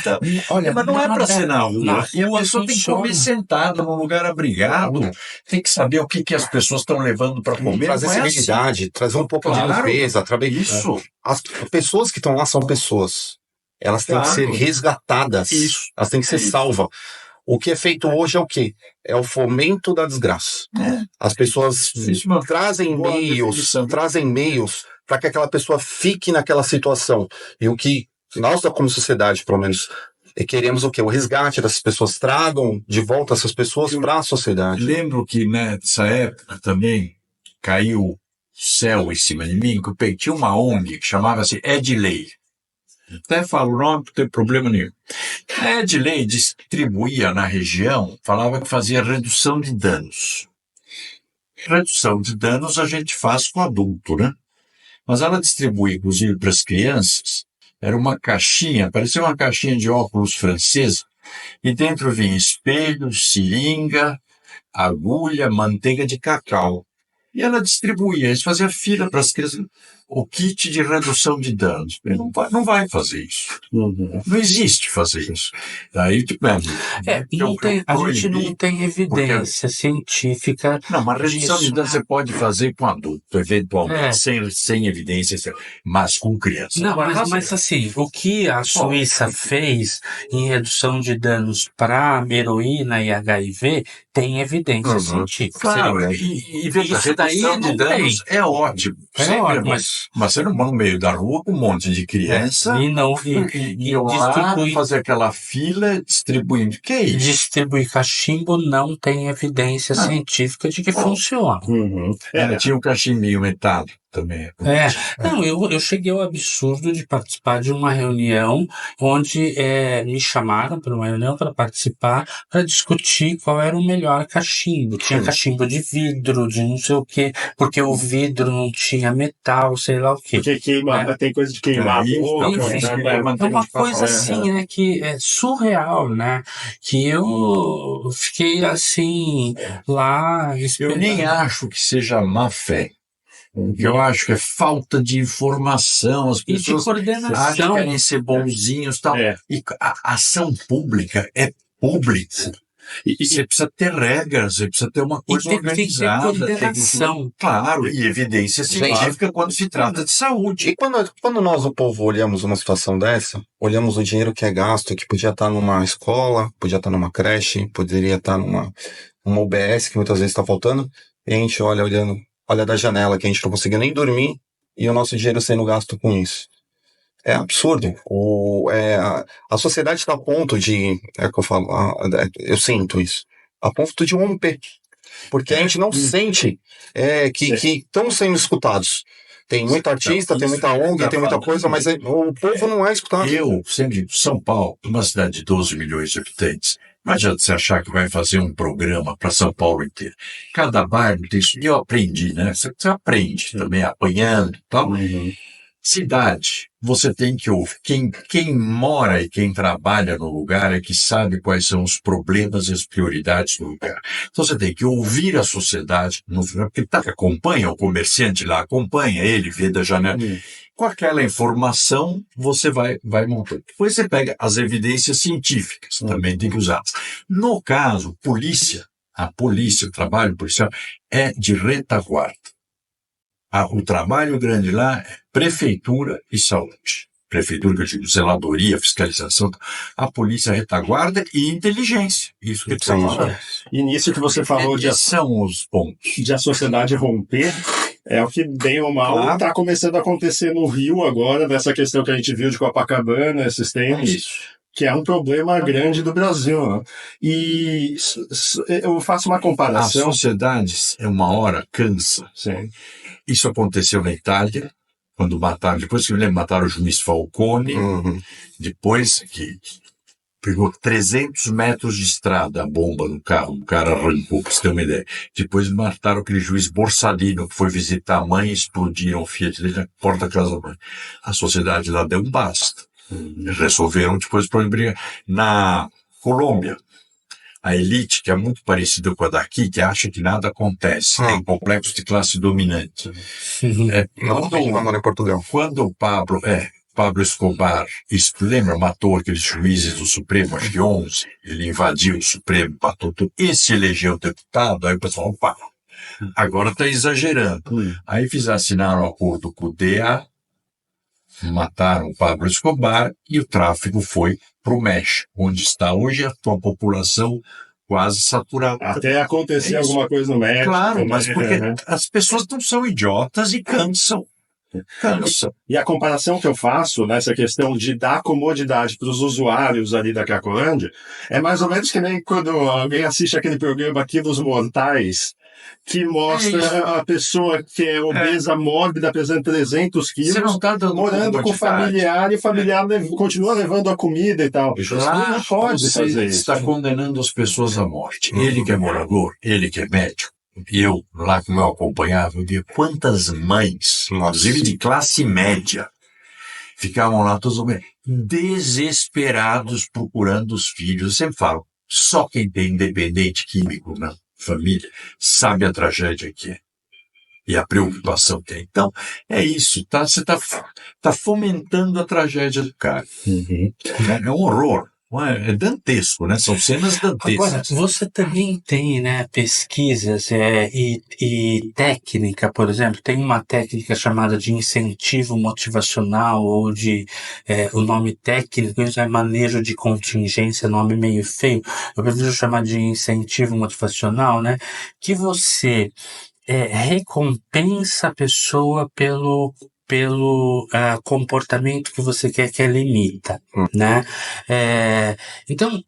Então, Olha, mas não é para nada ser na rua. na E a rua pessoa tem que funciona. comer sentada num lugar abrigado, tem que saber o que as pessoas estão levando para comer. Trazer Não é assim. civilidade, trazer um pouco de Claro. limpeza. Isso. As pessoas que estão lá são pessoas. Elas têm que ser Claro. resgatadas. Isso. Elas têm que ser Isso. salvas. O que é feito hoje é o quê? É o fomento da desgraça. As pessoas Isso, mano. trazem Boa definição. meios para que aquela pessoa fique naquela situação. E o que nós, como sociedade, pelo menos, queremos o quê? O resgate dessas pessoas. Tragam de volta essas pessoas para a sociedade. Lembro que nessa época também caiu o céu em cima de mim, que eu tinha uma ONG que chamava-se Edley. Até falo o nome, não tem problema nenhum. A Edley distribuía na região, falava que fazia redução de danos. Redução de danos a gente faz com adulto, né? Mas ela distribui, inclusive, para as crianças. Era uma caixinha, parecia uma caixinha de óculos francesa, e dentro vinha espelho, seringa, agulha, manteiga de cacau. E ela distribuía, eles faziam fila para as crianças, o kit de redução de danos. Ele não vai fazer isso. Não existe fazer isso. Daí, tipo, não tem, a gente não tem evidência científica. Não, mas redução disso. de danos você pode fazer com adulto, eventualmente, sem evidência, mas com criança. Não, mas assim, o que a Suíça fez em redução de danos para heroína e HIV tem evidência científica. Claro, e veja, Isso daí redução de não danos tem. é ótimo. É Sempre ótimo, mas você não vai no meio da rua com um monte de criança E não e eu lá distribuir, fazer aquela fila distribuindo. Que é isso? distribuir cachimbo não tem evidência científica de que funciona. Tinha um cachimbinho metálico também. Não, eu cheguei ao absurdo de participar de uma reunião onde me chamaram para uma reunião para participar, para discutir qual era o melhor cachimbo. Tinha cachimbo de vidro, de não sei o quê, porque o vidro não tinha metal, sei lá o quê. Porque queima, tem coisa de queimar a boca, Enfim, né? é uma coisa assim, né, que é surreal, né, que eu fiquei assim, lá, Eu nem acho que seja má fé. O que eu acho que é falta de informação, as E de pessoas acham que coordenação. querem ser bonzinhos e tal. E a ação pública é pública. E você precisa ter regras, você precisa ter uma coisa tem que ter organizada. coordenação. Claro, e evidência científica quando se trata de saúde. E quando nós, o povo, olhamos uma situação dessa, olhamos o dinheiro que é gasto, que podia estar numa escola, podia estar numa creche, poderia estar numa UBS, que muitas vezes está faltando, e a gente olha da janela, que a gente não conseguia nem dormir, e o nosso dinheiro sendo gasto com isso. É absurdo. A sociedade está a ponto de, é o que eu falo, eu sinto isso, a ponto de romper. Porque a gente não sente que estão sendo escutados. Tem muita artista, tem muita ONG, tem muita coisa, mas o povo não é escutado. Eu sempre digo, São Paulo, uma cidade de 12 milhões de habitantes, não adianta você achar que vai fazer um programa para São Paulo inteiro. Cada bairro tem isso. E eu aprendi, né? Você aprende também, apanhando e tal. Cidade, você tem que ouvir. Quem mora e quem trabalha no lugar é que sabe quais são os problemas e as prioridades do lugar. Então você tem que ouvir a sociedade, porque acompanha o comerciante lá, acompanha ele, vê da janela. Com aquela informação, você vai montando. Depois você pega as evidências científicas, também tem que usar. No caso, a polícia, o trabalho policial é de retaguarda. O trabalho grande lá é prefeitura e saúde. Prefeitura, que eu digo, zeladoria, fiscalização, a polícia, retaguarda e inteligência. Isso que você falou. E nisso que você falou são os pontos. De a sociedade romper, é o que, bem ou mal, está começando a acontecer no Rio agora, dessa questão que a gente viu de Copacabana esses tempos. Que é um problema grande do Brasil. Né? E eu faço uma comparação. A sociedade, uma hora, cansa. Sim. Isso aconteceu na Itália, quando depois que me lembro, mataram o juiz Falcone, depois que pegou 300 metros de estrada, a bomba no carro, o cara arrancou, pra você ter uma ideia. Depois mataram aquele juiz Borsalino, que foi visitar a mãe e explodiram o Fiat dele na porta da casa da mãe. A sociedade lá deu um basta. Resolveram depois para brigar. Na Colômbia, a elite, que é muito parecida com a daqui, que acha que nada acontece, tem complexo de classe dominante. Não em Portugal. Quando o Pablo Escobar, lembra, matou aqueles juízes do Supremo, acho que 11, ele invadiu o Supremo, matou tudo, e se elegeu deputado, aí o pessoal, opa, agora está exagerando. Aí assinaram um acordo com o DEA, mataram o Pablo Escobar e o tráfico foi para o México, onde está hoje a população quase saturada. Até acontecer alguma coisa no México. Claro, mas porque as pessoas não são idiotas e cansam. E a comparação que eu faço nessa questão de dar comodidade para os usuários ali da Cracolândia é mais ou menos que nem quando alguém assiste aquele programa aqui dos Mortais, que mostra a pessoa que é obesa, mórbida, pesando 300 quilos, morando com familiar, e o familiar continua levando a comida e tal. Lá não pode fazer isso. Está condenando as pessoas à morte. Ele que é morador, ele que é médico. E eu, lá com o meu acompanhado, eu via quantas mães, inclusive de classe média, ficavam lá todos desesperados procurando os filhos. Eu sempre falo, só quem tem independente químico na família sabe a tragédia que é. E a preocupação que é. Então, é isso. Você está fomentando a tragédia do cara. É um horror. É dantesco, né? São cenas dantescas. Agora, você também tem, né, pesquisas e técnica, por exemplo, tem uma técnica chamada de incentivo motivacional, ou de, o nome técnico é manejo de contingência, nome meio feio, eu prefiro chamar de incentivo motivacional, né, que você recompensa a pessoa pelo comportamento que você quer que ela imita, né? Então,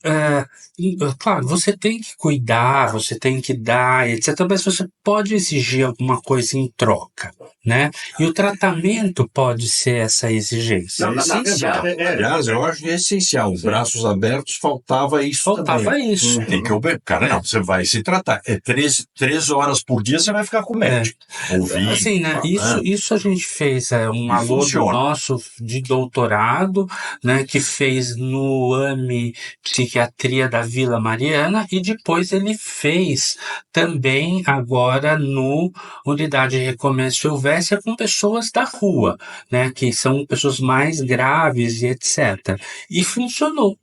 claro, você tem que cuidar, você tem que dar, etc., mas você pode exigir alguma coisa em troca, né? E o tratamento pode ser essa exigência. É essencial. Aliás, eu acho que é essencial. Os braços abertos, faltava isso. Faltava isso. Tem que ouvir. Cara, não, você vai se tratar. 3 horas por dia você vai ficar com o médico. Ouvir. Assim, né? Isso a gente fez um aluno nosso de doutorado, né, que fez no AME Psiquiatria da Vila Mariana, e depois ele fez também agora no Unidade Recomeço Silvestre com pessoas da rua, né, que são pessoas mais graves e etc. E funcionou.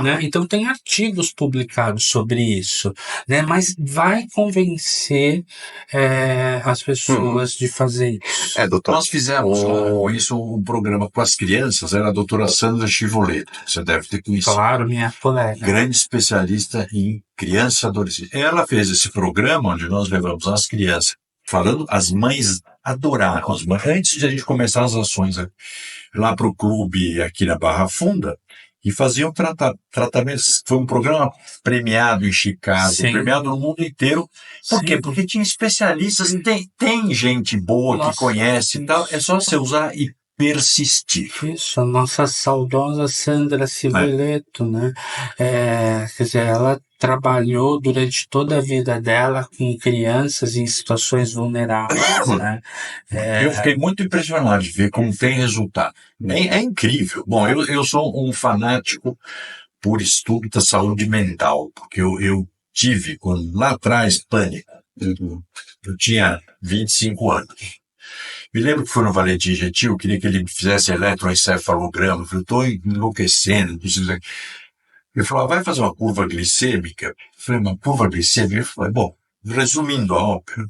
Né? Então tem artigos publicados sobre isso, né? Mas vai convencer as pessoas de fazer isso. Doutor. Nós fizemos com isso um programa com as crianças, era a doutora Sandra Chivoleto, você deve ter conhecido. Claro, minha colega. Grande especialista em criança e adolescente. Ela fez esse programa onde nós levamos as crianças, falando, as mães adoraram, as mães, antes de a gente começar as ações lá para o clube aqui na Barra Funda, e faziam tratamentos. Foi um programa premiado em Chicago, premiado no mundo inteiro. Por quê? Porque tinha especialistas, tem gente boa que conhece e tal, é só você usar e persistir. Isso, a nossa saudosa Sandra Civoleto, né? Quer dizer, ela trabalhou durante toda a vida dela com crianças em situações vulneráveis, né? Eu fiquei muito impressionado de ver como tem resultado. É incrível. Bom, eu sou um fanático por estudo da saúde mental, porque eu tive, lá atrás, pânico. Eu tinha 25 anos. Me lembro que foi no Valentim Gentil, queria que ele me fizesse eletroencefalograma. Eu falei, estou enlouquecendo. Ele falou, vai fazer uma curva glicêmica? Eu falei, uma curva glicêmica? Ele falou, bom, resumindo a ópera,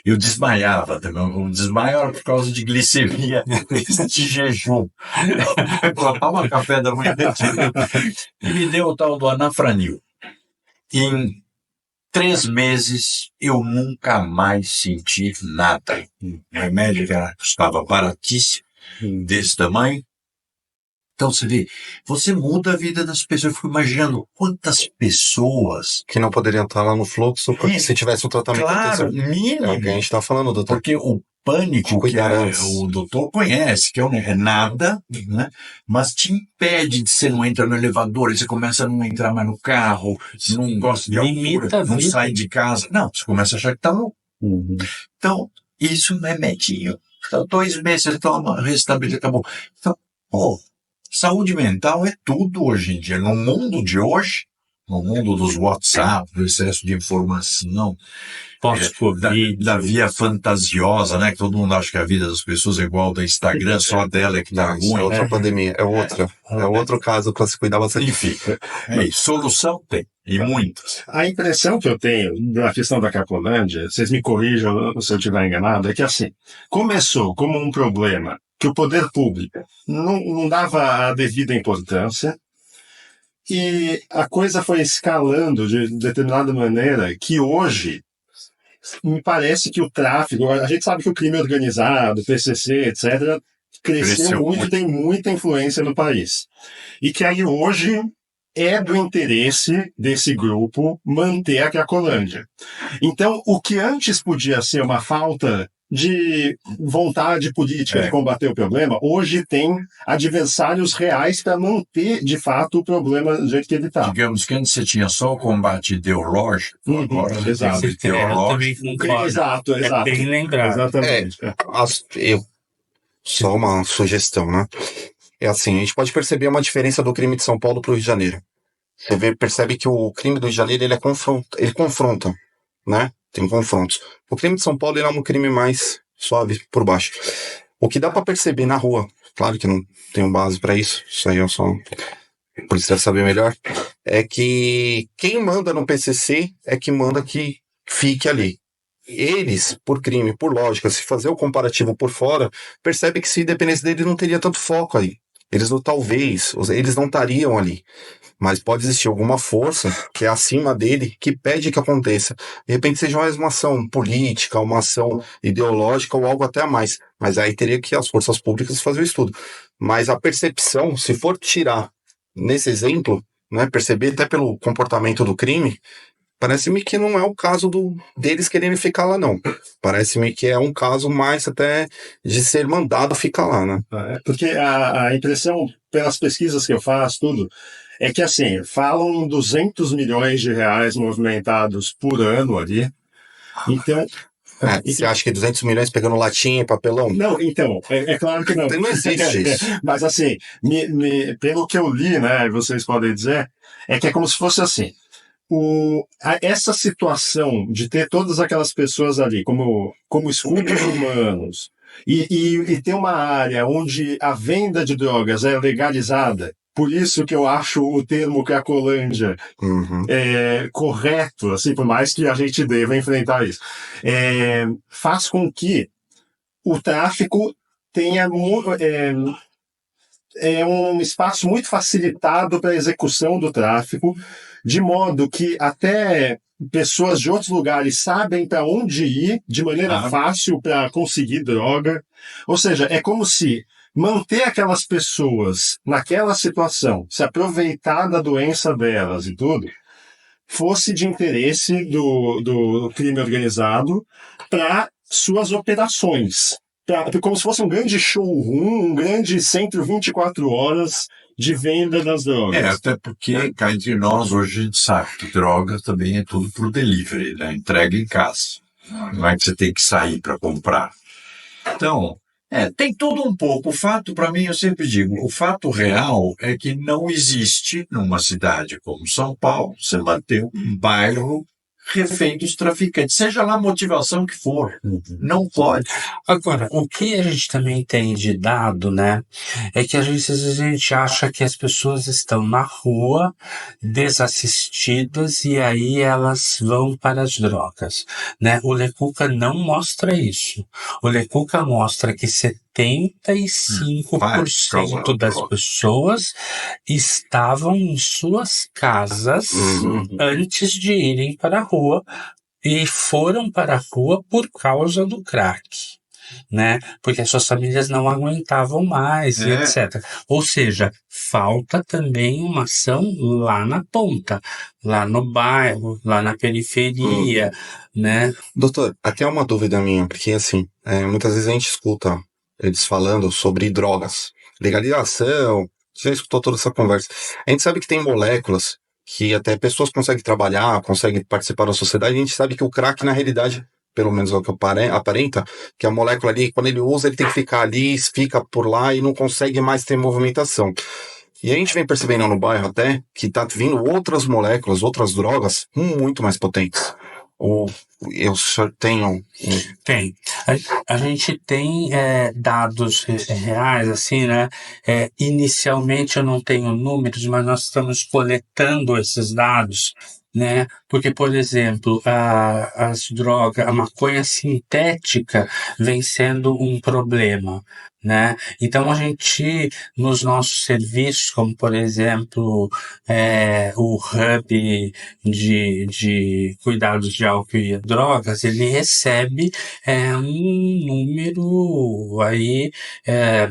eu desmaiava também. O desmaio era por causa de glicemia de jejum. Eu toma café da manhã e me deu o tal do anafranil. Em 3 meses, eu nunca mais senti nada. O remédio custava baratíssimo, desse tamanho. Então, você vê, você muda a vida das pessoas. Eu fico imaginando quantas pessoas que não poderiam estar lá no fluxo, porque se tivesse um tratamento... Claro, mínimo. É o que a gente está falando, doutor. Porque o pânico que o doutor conhece, que é nada, né? Mas te impede de você não entra no elevador, e você começa a não entrar mais no carro, não gosta de altura, não sai de casa. Não, você começa a achar que tá louco. Então, isso não é medinho. Então, 2 meses você toma, restabelece, acabou. Então, saúde mental é tudo hoje em dia. No mundo de hoje, no mundo dos WhatsApp, do excesso de informação, Pós-Covid. da via fantasiosa, né? Que todo mundo acha que a vida das pessoas é igual ao da Instagram, só a dela é que tá Não, isso é ruim. outra pandemia, é outro caso para se cuidar bastante. Enfim, solução tem, e muitas. A impressão que eu tenho da questão da Cracolândia, vocês me corrijam se eu estiver enganado, é que assim, começou como um problema que o poder público não dava a devida importância, e a coisa foi escalando de determinada maneira que hoje me parece que o tráfico, a gente sabe que o crime organizado, PCC, etc., cresceu muito, tem muita influência no país. E que aí hoje é do interesse desse grupo manter a Cracolândia. Então, o que antes podia ser uma falta de vontade política de combater o problema, hoje tem adversários reais para manter, de fato, o problema do jeito que ele está. Digamos que antes você tinha só o combate ideológico, agora você tem o ideológico. Exato. É bem lembrado. Exatamente. Só uma sugestão, né? É assim, a gente pode perceber uma diferença do crime de São Paulo para o Rio de Janeiro. Você percebe que o crime do Rio de Janeiro ele confronta, né? Tem confrontos. O crime de São Paulo ele é um crime mais suave por baixo. O que dá para perceber na rua, claro que não tenho base para isso aí eu só precisa saber melhor, é que quem manda no PCC é que manda que fique ali. Eles, por crime, por lógica, se fazer o comparativo por fora, percebe que se dependesse dele não teria tanto foco aí. Eles não estariam ali. Mas pode existir alguma força que é acima dele, que pede que aconteça. De repente seja mais uma ação política, uma ação ideológica ou algo até a mais. Mas aí teria que as forças públicas fazer o estudo. Mas a percepção, se for tirar nesse exemplo, né, perceber até pelo comportamento do crime, parece-me que não é o caso deles querendo ficar lá, não. Parece-me que é um caso mais até de ser mandado ficar lá, né? Porque a impressão, pelas pesquisas que eu faço, tudo, é que, assim, falam 200 milhões de reais movimentados por ano ali. Então... Você acha que 200 milhões pegando latinha e papelão? Não, então, é claro que não. Não existe isso. Mas, assim, pelo que eu li, né, vocês podem dizer, é que é como se fosse assim. Essa situação de ter todas aquelas pessoas ali como escudos humanos e ter uma área onde a venda de drogas é legalizada, por isso que eu acho o termo Cracolândia correto, assim, por mais que a gente deva enfrentar isso, faz com que o tráfico tenha um espaço muito facilitado para a execução do tráfico, de modo que até pessoas de outros lugares sabem para onde ir de maneira fácil para conseguir droga. Ou seja, é como se manter aquelas pessoas naquela situação, se aproveitar da doença delas e tudo, fosse de interesse do crime organizado para suas operações. Como se fosse um grande showroom, um grande centro 24 horas de venda das drogas. Até porque, cá entre nós, hoje a gente sabe que droga também é tudo por delivery, né? Entrega em casa. Não é que você tem que sair para comprar. Então, tem tudo um pouco. O fato, para mim, eu sempre digo, o fato real é que não existe numa cidade como São Paulo você manter um bairro refém dos traficantes, seja lá a motivação que for. Não pode. Agora, o que a gente também tem de dado, né, é que às vezes a gente acha que as pessoas estão na rua, desassistidas, e aí elas vão para as drogas, né? O Lecuca não mostra isso. O Lecuca mostra que 75% das pessoas estavam em suas casas antes de irem para a rua e foram para a rua por causa do crack, né? Porque as suas famílias não aguentavam mais e etc. Ou seja, falta também uma ação lá na ponta, lá no bairro, lá na periferia, né? Doutor, até uma dúvida minha, porque assim, muitas vezes a gente escuta eles falando sobre drogas, legalização, você já escutou toda essa conversa. A gente sabe que tem moléculas que até pessoas conseguem trabalhar, conseguem participar da sociedade, e a gente sabe que o crack, na realidade, pelo menos é o que aparenta, que a molécula ali, quando ele usa, ele tem que ficar ali, fica por lá e não consegue mais ter movimentação. E a gente vem percebendo no bairro até que tá vindo outras moléculas, outras drogas muito mais potentes. Ou eu só tenho... Tem. A gente tem dados reais, assim, né? Inicialmente eu não tenho números, mas nós estamos coletando esses dados, né? Porque, por exemplo, as drogas, a maconha sintética vem sendo um problema, né? Então a gente, nos nossos serviços, como por exemplo, o hub de cuidados de álcool e drogas, ele recebe um número aí,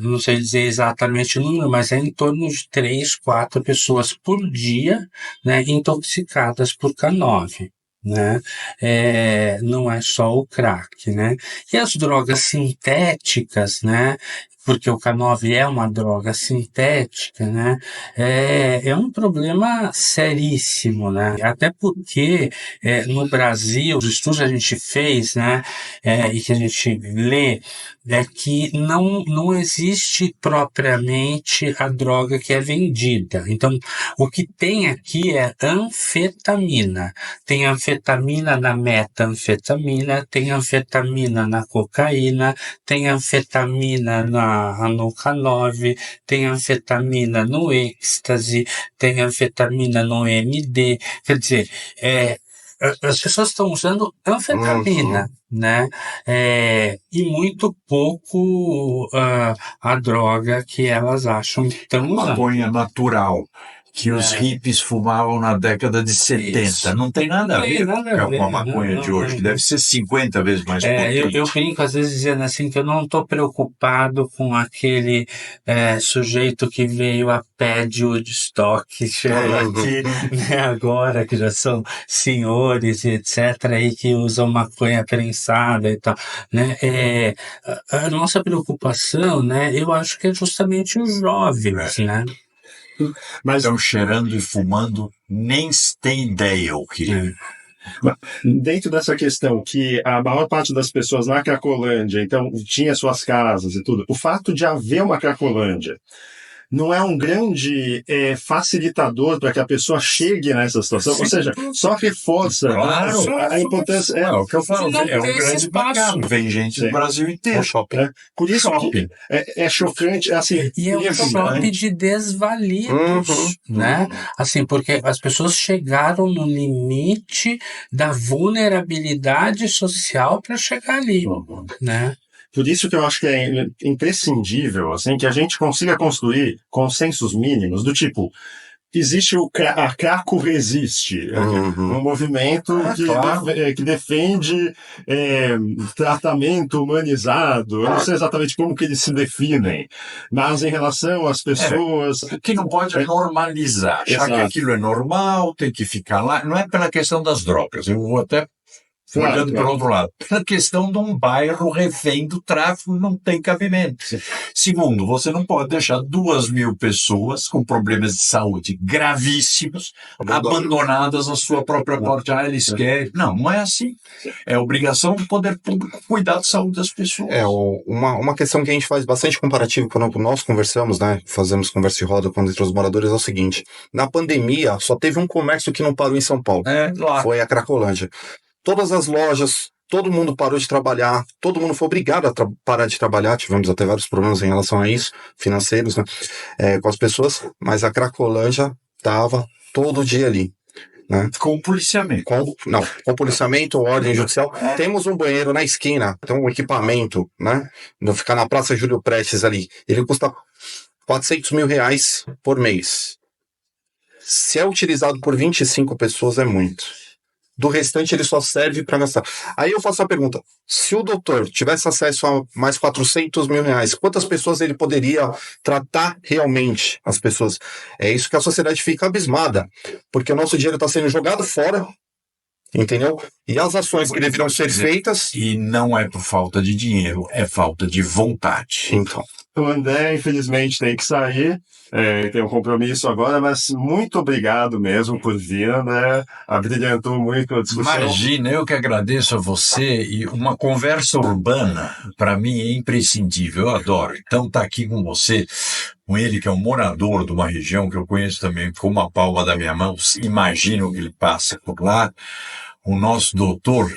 não sei dizer exatamente o número, mas é em torno de 3, 4 pessoas por dia, né, intoxicadas por K9. Né? Não é só o crack, né? E as drogas sintéticas, né? Porque o K9 é uma droga sintética, né? É um problema seríssimo, né? Até porque no Brasil, os estudos que a gente fez, né? E que a gente lê, é que não existe propriamente a droga que é vendida. Então, o que tem aqui é anfetamina. Tem anfetamina na metanfetamina, tem anfetamina na cocaína, tem anfetamina no K9, tem anfetamina no êxtase, tem anfetamina no MD. Quer dizer, as pessoas estão usando anfetamina, né? E muito pouco a droga que elas acham que estão usando. Maconha natural, que os hippies fumavam na década de 70. Isso. Não tem nada a Não tem ver nada a ver, com a maconha de hoje, que deve ser 50 vezes mais potente. Eu brinco às vezes dizendo assim que eu não estou preocupado com aquele sujeito que veio a pé de Woodstock, chega aqui, né, agora, que já são senhores e etc., e que usam maconha prensada e tal, né? A nossa preocupação, né, eu acho que é justamente os jovens, né? Mas Estão cheirando e fumando, nem tem ideia o que é. dentro dessa questão que a maior parte das pessoas na Cracolândia, então, tinha suas casas e tudo, o fato de haver uma Cracolândia não é um grande facilitador para que a pessoa chegue nessa situação? Ou seja, só reforça a importância. É o que eu falo, não é um tem grande esse espaço. mercado. Vem gente do Brasil inteiro. Por isso que é chocante. Assim, E é um shopping de desvalidos, né? Assim, porque as pessoas chegaram no limite da vulnerabilidade social para chegar ali, né? Por isso que eu acho que é imprescindível, assim, que a gente consiga construir consensos mínimos do tipo, existe a Craco Resiste, um movimento que defende tratamento humanizado. Eu não sei exatamente como que eles se definem, mas em relação às pessoas... O que não pode é normalizar. Achar que aquilo é normal, tem que ficar lá. Não é pela questão das drogas. Eu vou até... olhando pelo outro lado, pela questão de um bairro refém do tráfico, não tem cabimento. Segundo, você não pode deixar 2.000 pessoas com problemas de saúde gravíssimos, abandonadas na sua própria porta. Eles querem. Não é assim. É obrigação do poder público cuidar da saúde das pessoas. Uma questão que a gente faz bastante comparativo quando nós conversamos, né? Fazemos conversa de roda entre os moradores, é o seguinte: na pandemia, só teve um comércio que não parou em São Paulo. Foi a Cracolândia. Todas as lojas, todo mundo parou de trabalhar, todo mundo foi obrigado a parar de trabalhar, tivemos até vários problemas em relação a isso, financeiros, né, com as pessoas, mas a Cracolândia estava todo dia ali. Né? Com policiamento. Com policiamento, ordem judicial. Temos um banheiro na esquina, tem um equipamento, né? Não ficar na Praça Júlio Prestes ali. Ele custa 400 mil reais por mês. Se é utilizado por 25 pessoas, é muito. Do restante ele só serve para gastar. Aí eu faço a pergunta: se o doutor tivesse acesso a mais 400 mil reais, quantas pessoas ele poderia tratar realmente as pessoas? É isso que a sociedade fica abismada, porque o nosso dinheiro está sendo jogado fora, entendeu? E as ações que deveriam ser feitas... E não é por falta de dinheiro, é falta de vontade. Então, O André, infelizmente, tem que sair, tem um compromisso agora, mas muito obrigado mesmo por vir, André. Abrilhantou muito a discussão. Imagina, eu que agradeço a você, e uma conversa urbana, para mim, é imprescindível, eu adoro. Então, tá aqui com você, com ele que é um morador de uma região que eu conheço também como a palma da minha mão, imagino que ele passa por lá, o nosso doutor,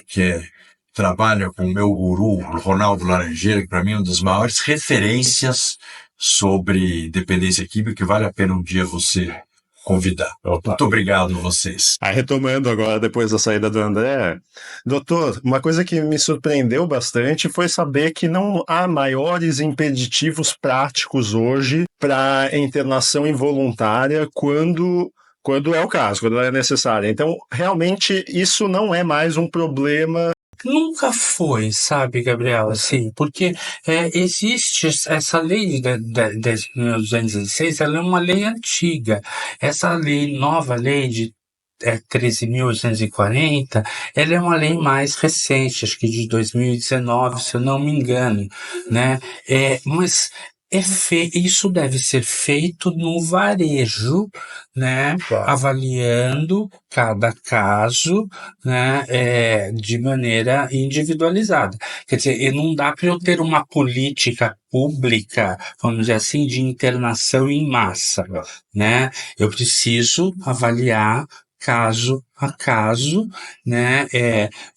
trabalha com o meu guru, o Ronaldo Laranjeira, que para mim é uma das maiores referências sobre dependência química, que vale a pena um dia você convidar. Opa. Muito obrigado a vocês. Retomando agora, depois da saída do André, doutor, uma coisa que me surpreendeu bastante foi saber que não há maiores impeditivos práticos hoje para internação involuntária quando é o caso, quando é necessário. Então, realmente, isso não é mais um problema. Nunca foi, sabe, Gabriel, assim, porque existe essa lei de 10.216, ela é uma lei antiga. Essa lei, nova lei de 13.840, ela é uma lei mais recente, acho que de 2019, se eu não me engano, né? Mas isso deve ser feito no varejo, né? Claro. Avaliando cada caso, né? De maneira individualizada. Quer dizer, não dá para eu ter uma política pública, vamos dizer assim, de internação em massa, né? Eu preciso avaliar caso a caso, né?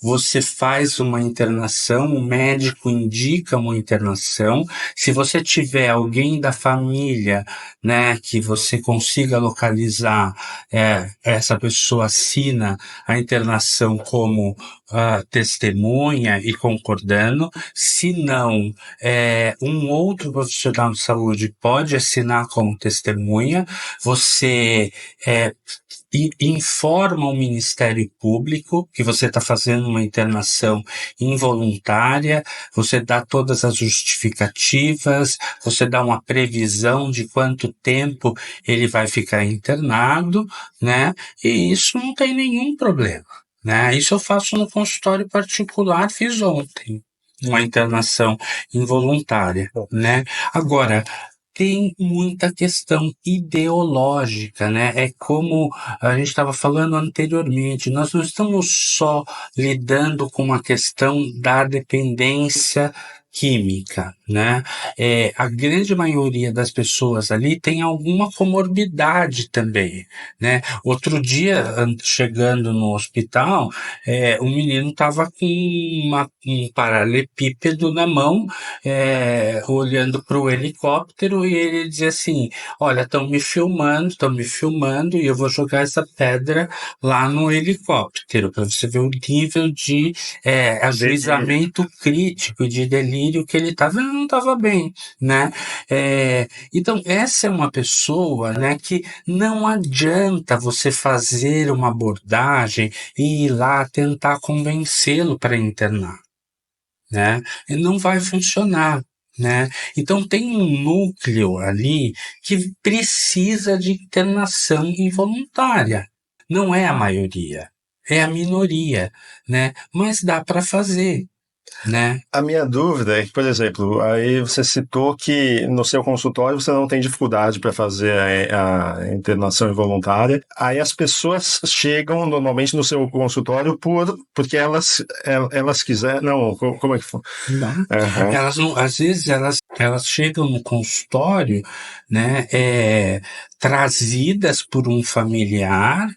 Você faz uma internação, o médico indica uma internação. Se você tiver alguém da família, né, que você consiga localizar, essa pessoa assina a internação como testemunha e concordando. Se não, um outro profissional de saúde pode assinar como testemunha. Você e informa o Ministério Público que você está fazendo uma internação involuntária, você dá todas as justificativas, você dá uma previsão de quanto tempo ele vai ficar internado, né? E isso não tem nenhum problema, né? Isso eu faço no consultório particular, fiz ontem uma internação involuntária, né? Agora, tem muita questão ideológica, né? É como a gente estava falando anteriormente, nós não estamos só lidando com a questão da dependência química, né? A grande maioria das pessoas ali tem alguma comorbidade também, né? Outro dia, chegando no hospital, o menino estava com um paralelepípedo na mão, olhando para o helicóptero, e ele dizia assim: olha, estão me filmando e eu vou jogar essa pedra lá no helicóptero, para você ver o nível de ajuizamento crítico, de delírio que ele estava. Ele não estava bem, né? Então, essa é uma pessoa, né, que não adianta você fazer uma abordagem e ir lá tentar convencê-lo para internar, né? Ele não vai funcionar, né? Então tem um núcleo ali que precisa de internação involuntária. Não é a maioria, é a minoria, né? Mas dá para fazer, né? A minha dúvida é que, por exemplo, aí você citou que no seu consultório você não tem dificuldade para fazer a internação involuntária. Aí as pessoas chegam normalmente no seu consultório porque elas quiserem. Não, como é que foi? Não. Uhum. Elas não, às vezes elas chegam no consultório, né, trazidas por um familiar,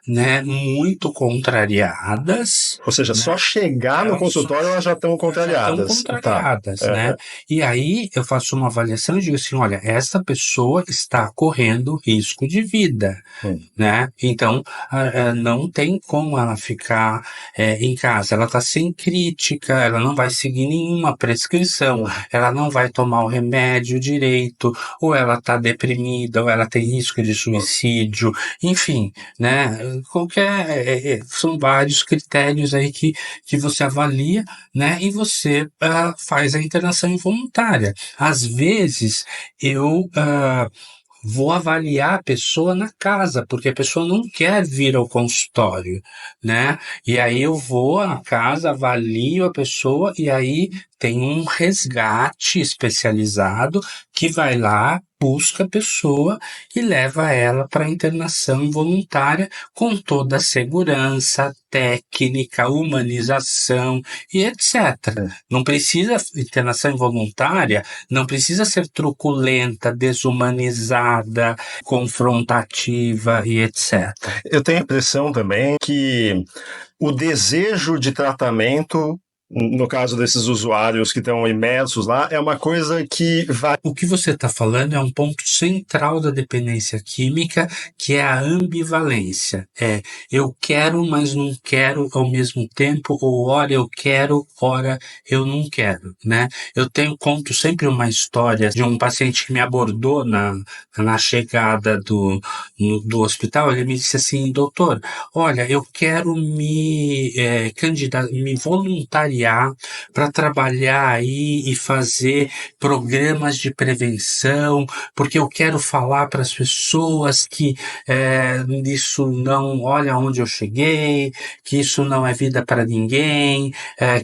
né, muito contrariadas. Ou seja, né? Só chegar no consultório elas já estão contrariadas. Né? E aí eu faço uma avaliação e digo assim: olha, essa pessoa está correndo risco de vida, né? Então não tem como ela ficar em casa. Ela está sem crítica, ela não vai seguir nenhuma prescrição, ela não vai tomar o remédio direito, ou ela está deprimida, ou ela tem risco de suicídio, enfim, né? São vários critérios aí que você avalia, né? E você faz a internação involuntária. Às vezes eu vou avaliar a pessoa na casa, porque a pessoa não quer vir ao consultório, né? E aí eu vou à casa, avalio a pessoa e aí tem um resgate especializado que vai lá, busca a pessoa e leva ela para internação voluntária com toda a segurança, técnica, humanização e etc. Não precisa, internação involuntária não precisa ser truculenta, desumanizada, confrontativa e etc. Eu tenho a impressão também que o desejo de tratamento, no caso desses usuários que estão imersos lá, é uma coisa que vai... O que você está falando é um ponto central da dependência química, que é a ambivalência. Eu quero, mas não quero ao mesmo tempo, ou ora eu quero, ora eu não quero, né? Conto sempre uma história de um paciente que me abordou na chegada do hospital. Ele me disse assim: doutor, olha, eu quero me voluntariar para trabalhar aí e fazer programas de prevenção, porque eu quero falar para as pessoas que isso não, olha onde eu cheguei, que isso não é vida para ninguém,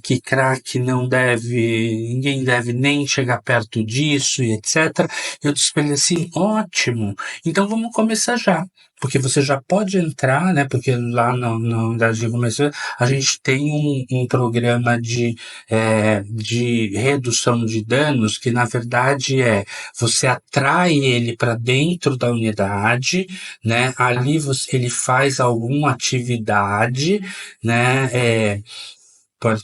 que crack ninguém deve nem chegar perto disso e etc. Eu disse para ele assim: ótimo, então vamos começar já. Porque você já pode entrar, né? Porque lá na unidade de começo a gente tem um programa de redução de danos que, na verdade, você atrai ele para dentro da unidade, né? Ali ele faz alguma atividade, né?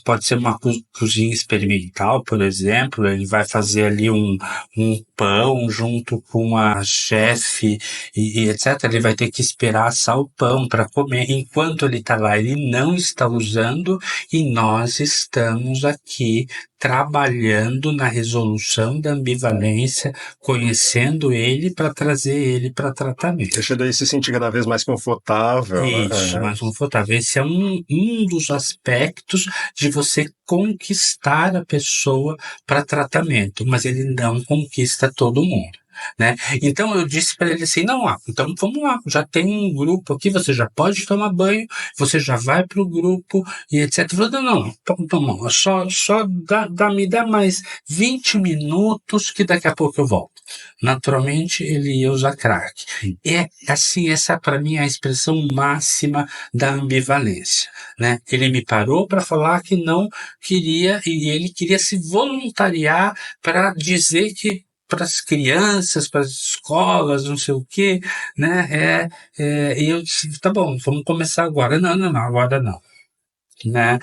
Pode ser uma cozinha experimental, por exemplo. Ele vai fazer ali um pão junto com a chefe e etc. Ele vai ter que esperar assar o pão para comer. Enquanto ele está lá, ele não está usando e nós estamos aqui trabalhando na resolução da ambivalência, conhecendo ele para trazer ele para tratamento. Deixando ele se sentir cada vez mais confortável. Isso, mais confortável. Esse é um dos aspectos de você conquistar a pessoa para tratamento, mas ele não conquista todo mundo, né? Então eu disse para ele assim: não, então vamos lá, já tem um grupo aqui, você já pode tomar banho, você já vai para o grupo e etc. Eu falei: não, só me dá mais 20 minutos que daqui a pouco eu volto. Naturalmente ele ia usar crack. Assim, essa para mim é a expressão máxima da ambivalência, né? Ele me parou para falar que não queria, e ele queria se voluntariar para dizer que para as crianças, para as escolas, não sei o quê, né? E eu disse: tá bom, vamos começar agora. Não, agora não. Né?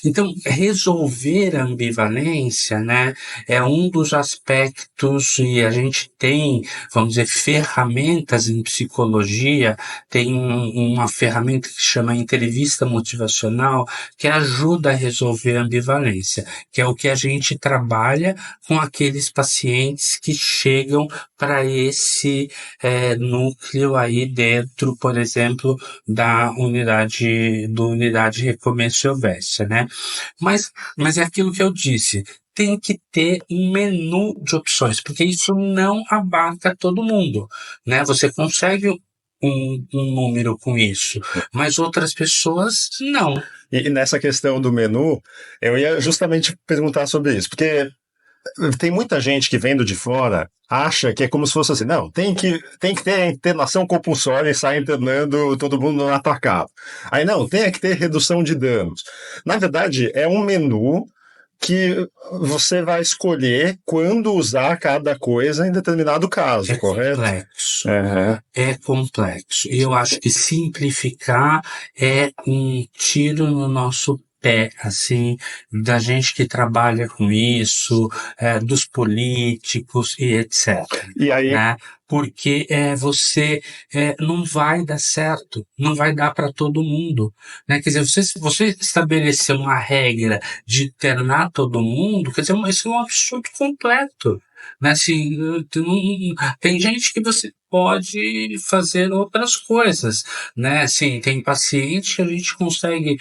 Então, resolver a ambivalência, né, é um dos aspectos, e a gente tem, vamos dizer, ferramentas em psicologia. Tem uma ferramenta que chama entrevista motivacional, que ajuda a resolver a ambivalência, que é o que a gente trabalha com aqueles pacientes que chegam para esse núcleo aí dentro, por exemplo, da unidade de Recomeço Silvestre, né? Mas é aquilo que eu disse, tem que ter um menu de opções, porque isso não abarca todo mundo, né? Você consegue um número com isso, mas outras pessoas não. E nessa questão do menu, eu ia justamente perguntar sobre isso, porque tem muita gente que vendo de fora acha que é como se fosse assim: não, tem que ter internação compulsória e sair internando todo mundo no atacado. Aí não, tem que ter redução de danos. Na verdade, é um menu que você vai escolher quando usar cada coisa em determinado caso, correto? Complexo. Uhum. É complexo. E eu acho que simplificar é um tiro no nosso pé, assim, da gente que trabalha com isso, dos políticos e etc. E aí, né? Porque você não vai dar certo, não vai dar para todo mundo, né? Quer dizer, você estabelecer uma regra de internar todo mundo, quer dizer, isso é um absurdo completo, né? Assim, tem gente que você pode fazer outras coisas, né? Assim, tem paciente que a gente consegue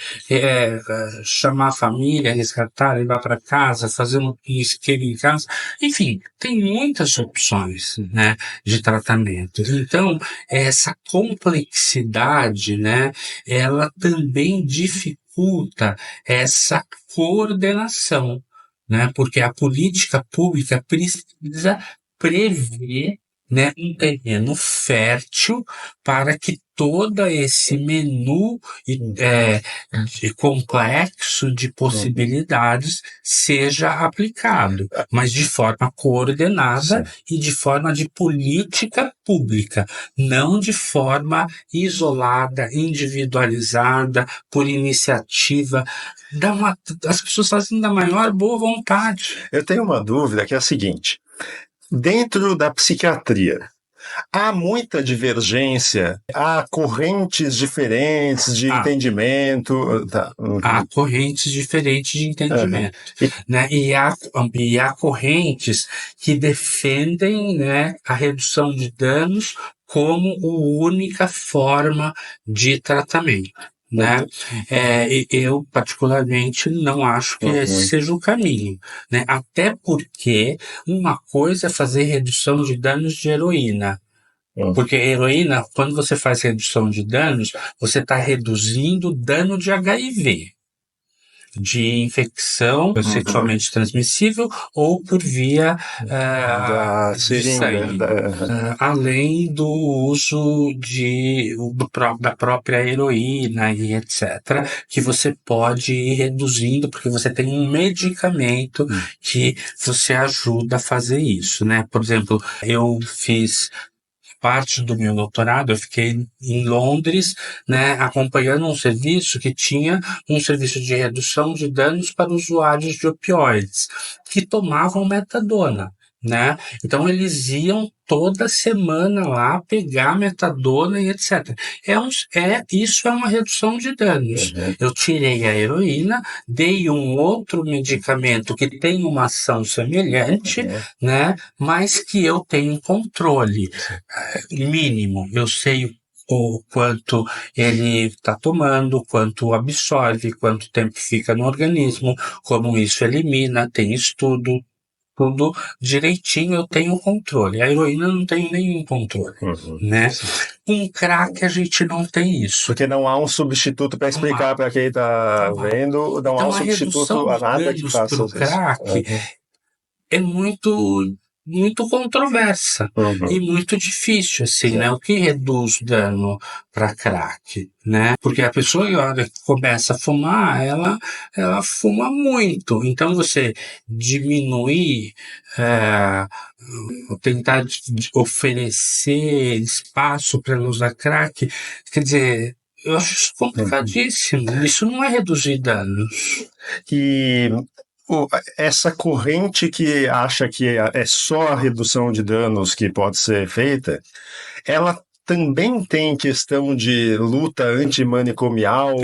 chamar a família, resgatar, levar para casa, fazer um esquema em casa. Enfim, tem muitas opções, né, de tratamento. Então, essa complexidade, né, ela também dificulta essa coordenação, né, porque a política pública precisa prever, né, um terreno fértil para que todo esse menu complexo de possibilidades seja aplicado, mas de forma coordenada e de forma de política pública, não de forma isolada, individualizada, por iniciativa. As pessoas fazem da maior boa vontade. Eu tenho uma dúvida que é a seguinte: dentro da psiquiatria, há muita divergência, há correntes diferentes de entendimento. Há correntes diferentes de entendimento, né? E há correntes que defendem, né, a redução de danos como a única forma de tratamento, né? Eu particularmente não acho que esse seja o caminho, né? Até porque uma coisa é fazer redução de danos de heroína. Porque heroína, quando você faz redução de danos, você está reduzindo o dano de HIV, de infecção sexualmente transmissível ou por via de sangue, além do uso da própria heroína e etc., que você pode ir reduzindo, porque você tem um medicamento que você ajuda a fazer isso, né? Por exemplo, eu fiz parte do meu doutorado, eu fiquei em Londres, né, acompanhando um serviço que tinha um serviço de redução de danos para usuários de opioides, que tomavam metadona, né? Então eles iam toda semana lá pegar metadona e etc. Isso é uma redução de danos. Eu tirei a heroína, dei um outro medicamento que tem uma ação semelhante, né? Mas que eu tenho controle mínimo. Eu sei o quanto ele está tomando, quanto absorve, quanto tempo fica no organismo, como isso elimina, tem estudo. Tudo direitinho, eu tenho controle. A heroína não tem nenhum controle, né? Com crack a gente não tem isso. Porque não há um substituto para explicar para quem está vendo, não há um substituto a nada que faça isso. Crack é muito controversa e muito difícil, assim, né? O que reduz dano para crack, né? Porque a pessoa, na hora que começa a fumar, ela fuma muito. Então, você diminuir, tentar oferecer espaço para ela usar crack, quer dizer, eu acho isso complicadíssimo. Isso não é reduzir danos. E essa corrente que acha que é só a redução de danos que pode ser feita, ela também tem questão de luta antimanicomial?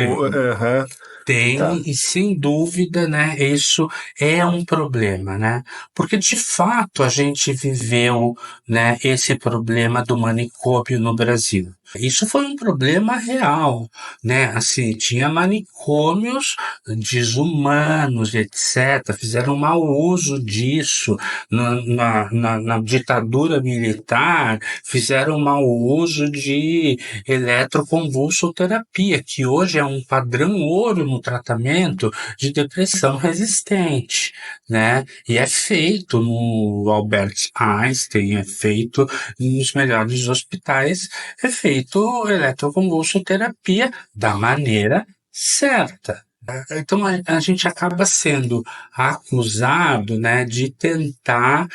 Tem, e sem dúvida, né, isso é um problema, né, porque de fato a gente viveu, né, esse problema do manicômio no Brasil. Isso foi um problema real, né, assim, tinha manicômios desumanos, etc., fizeram mau uso disso na ditadura militar, fizeram mau uso de eletroconvulsoterapia, que hoje é um padrão ouro no tratamento de depressão resistente, né? E é feito no Albert Einstein, é feito nos melhores hospitais, é feito eletroconvulsoterapia da maneira certa. Então a gente acaba sendo acusado, né, de tentar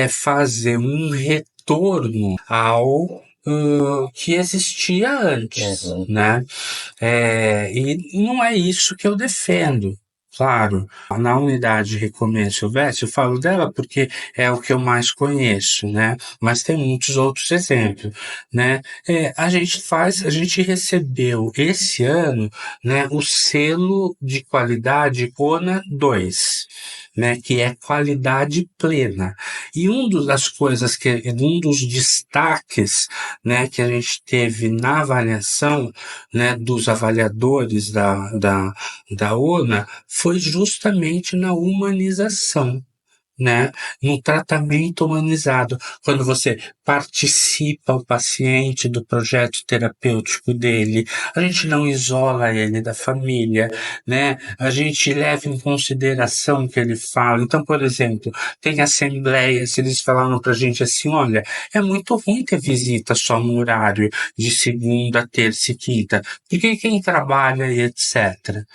fazer um retorno ao que existia antes, né? E não é isso que eu defendo. Claro, na unidade Recomeço Silvestre, eu falo dela porque é o que eu mais conheço, né? Mas tem muitos outros exemplos, né? A gente recebeu esse ano, né, o selo de qualidade ONA 2, né, que é qualidade plena. E um dos destaques, né, que a gente teve na avaliação, né, dos avaliadores da ONA foi justamente na humanização, né, no tratamento humanizado, quando você participa o paciente do projeto terapêutico dele, a gente não isola ele da família, né, a gente leva em consideração o que ele fala. Então, por exemplo, tem assembleias, eles falaram pra gente assim, olha, é muito ruim ter visita só no horário de segunda, terça e quinta, porque quem trabalha e etc.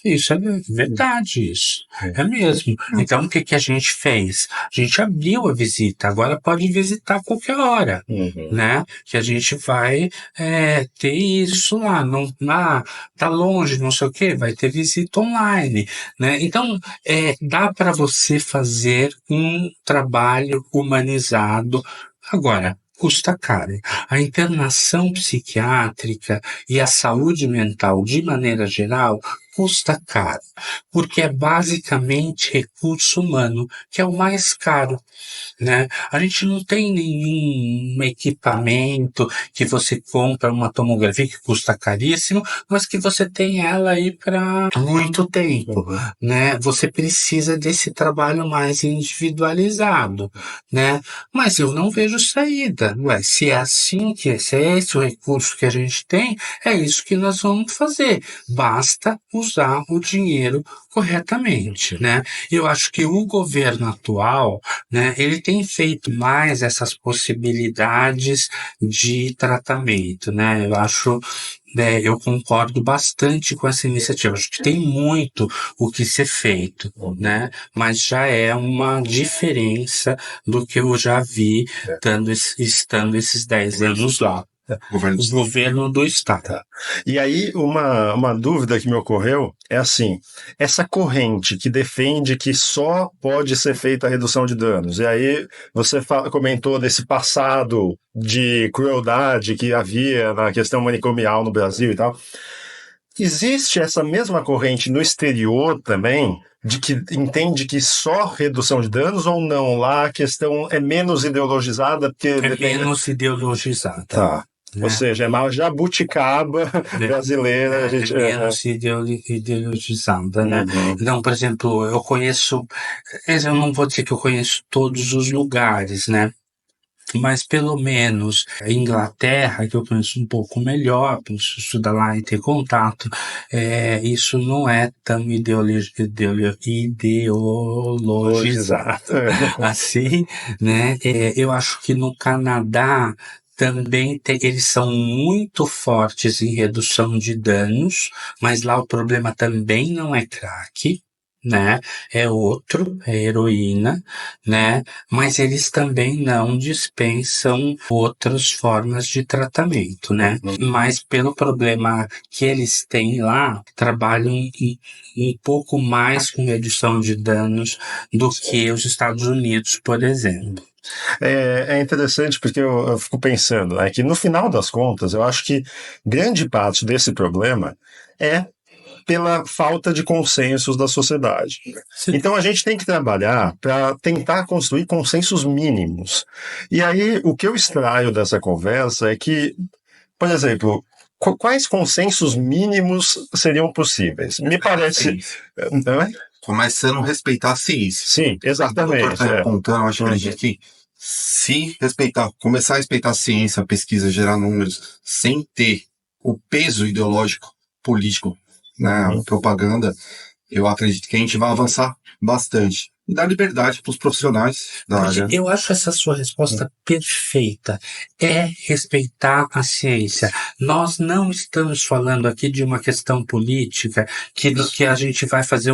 Isso é verdade, isso. É mesmo. Então, o que a gente fez? A gente abriu a visita, agora pode visitar a qualquer hora, né? Que a gente vai ter isso lá, tá longe, não sei o quê, vai ter visita online, né? Então, dá para você fazer um trabalho humanizado. Agora, custa caro. A internação psiquiátrica e a saúde mental, de maneira geral, custa caro, porque é basicamente recurso humano, que é o mais caro, né? A gente não tem nenhum equipamento que você compra uma tomografia que custa caríssimo, mas que você tem ela aí para muito tempo, né? Você precisa desse trabalho mais individualizado, né? Mas eu não vejo saída. Ué, se é assim, se é esse o recurso que a gente tem, é isso que nós vamos fazer. Basta usar o dinheiro corretamente, né? Eu acho que o governo atual, né, ele tem feito mais essas possibilidades de tratamento, né? Eu concordo bastante com essa iniciativa. Acho que tem muito o que ser feito, né? Mas já é uma diferença do que eu já vi estando esses 10 anos lá. O governo do Estado. Tá. E aí, uma dúvida que me ocorreu é assim, essa corrente que defende que só pode ser feita a redução de danos, e aí você comentou desse passado de crueldade que havia na questão manicomial no Brasil e tal, existe essa mesma corrente no exterior também, de que entende que só redução de danos ou não? Lá a questão é menos ideologizada? Porque menos ideologizada. Tá. Ou seja, é uma jabuticaba brasileira. Menos ideologizada, né? Então, por exemplo, eu não vou dizer que eu conheço todos os lugares, né? Mas pelo menos a Inglaterra, que eu conheço um pouco melhor, para estudar lá e ter contato, isso não é tão ideologizado assim, né? Eu acho que no Canadá também eles são muito fortes em redução de danos, mas lá o problema também não é crack, né? É heroína, né? Mas eles também não dispensam outras formas de tratamento, né? Mas pelo problema que eles têm lá, trabalham um pouco mais com redução de danos do que os Estados Unidos, por exemplo. É interessante porque eu fico pensando, né, que no final das contas, eu acho que grande parte desse problema é pela falta de consensos da sociedade. Sim. Então a gente tem que trabalhar para tentar construir consensos mínimos. E aí o que eu extraio dessa conversa é que, por exemplo, quais consensos mínimos seriam possíveis? Me parece... Começando a respeitar a ciência. Sim, exatamente. O doutor está apontando, acho que a gente tem que começar a respeitar a ciência, a pesquisa, gerar números, sem ter o peso ideológico, político, né, a propaganda, eu acredito que a gente vai avançar bastante. E dar liberdade para os profissionais da área. Eu acho essa sua resposta perfeita. É respeitar a ciência. Nós não estamos falando aqui de uma questão política que a gente vai fazer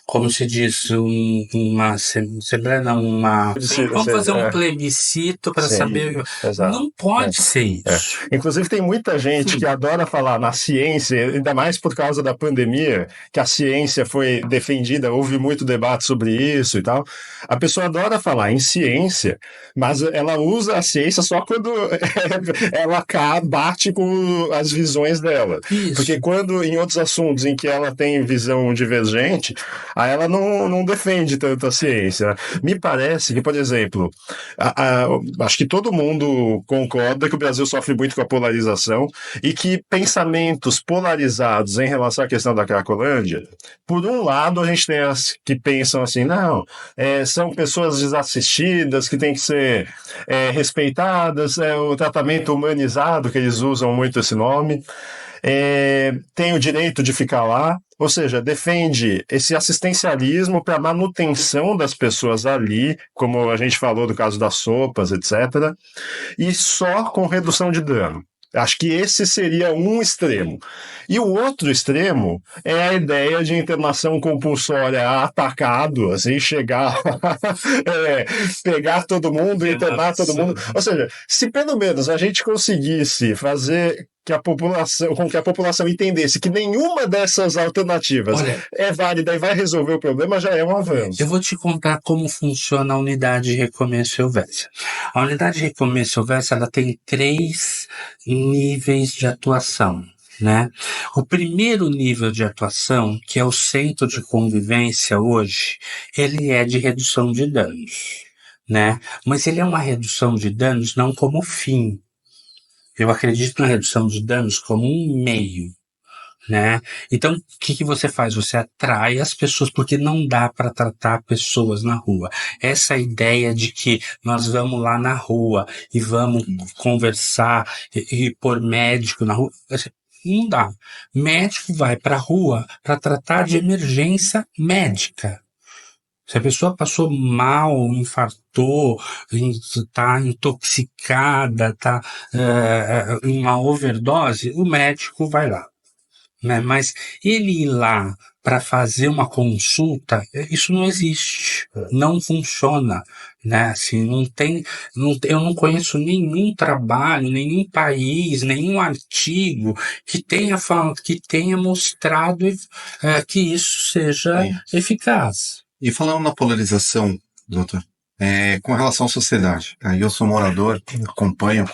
como se diz, vamos fazer um plebiscito para saber. Exato. Não pode ser isso. Inclusive tem muita gente que adora falar na ciência, ainda mais por causa da pandemia, que a ciência foi defendida, houve muito debate sobre isso e tal. A pessoa adora falar em ciência, mas ela usa a ciência só quando ela bate com as visões dela. Isso. Porque quando em outros assuntos em que ela tem visão divergente, aí ela não defende tanto a ciência, né? Me parece que, por exemplo, acho que todo mundo concorda que o Brasil sofre muito com a polarização e que pensamentos polarizados em relação à questão da Cracolândia, por um lado, a gente tem as que pensam assim, não, são pessoas desassistidas que têm que ser respeitadas, o tratamento humanizado, que eles usam muito esse nome, tem o direito de ficar lá, ou seja, defende esse assistencialismo para a manutenção das pessoas ali, como a gente falou do caso das sopas, etc., e só com redução de dano. Acho que esse seria um extremo. E o outro extremo é a ideia de internação compulsória atacado, assim, chegar, pegar todo mundo, internar todo mundo. Ou seja, se pelo menos a gente conseguisse fazer com que a população entendesse que nenhuma dessas alternativas é válida e vai resolver o problema, já é um avanço. Eu vou te contar como funciona a unidade de recomeço Helvécia. A unidade de recomeço Helvécia, ela tem 3 níveis de atuação, né? O primeiro nível de atuação, que é o centro de convivência hoje, ele é de redução de danos, né? Mas ele é uma redução de danos não como fim. Eu acredito na redução de danos como um meio, né? Então, o que você faz? Você atrai as pessoas, porque não dá para tratar pessoas na rua. Essa ideia de que nós vamos lá na rua e vamos conversar e pôr médico na rua, não dá. Médico vai para a rua para tratar de emergência médica. Se a pessoa passou mal, infartou, está intoxicada, está em uma overdose, o médico vai lá, né? Mas ele ir lá para fazer uma consulta, isso não existe, não funciona, né? Assim, eu não conheço nenhum trabalho, nenhum país, nenhum artigo que tenha mostrado que isso seja eficaz. E falando na polarização, doutor, com relação à sociedade, aí eu sou morador, acompanho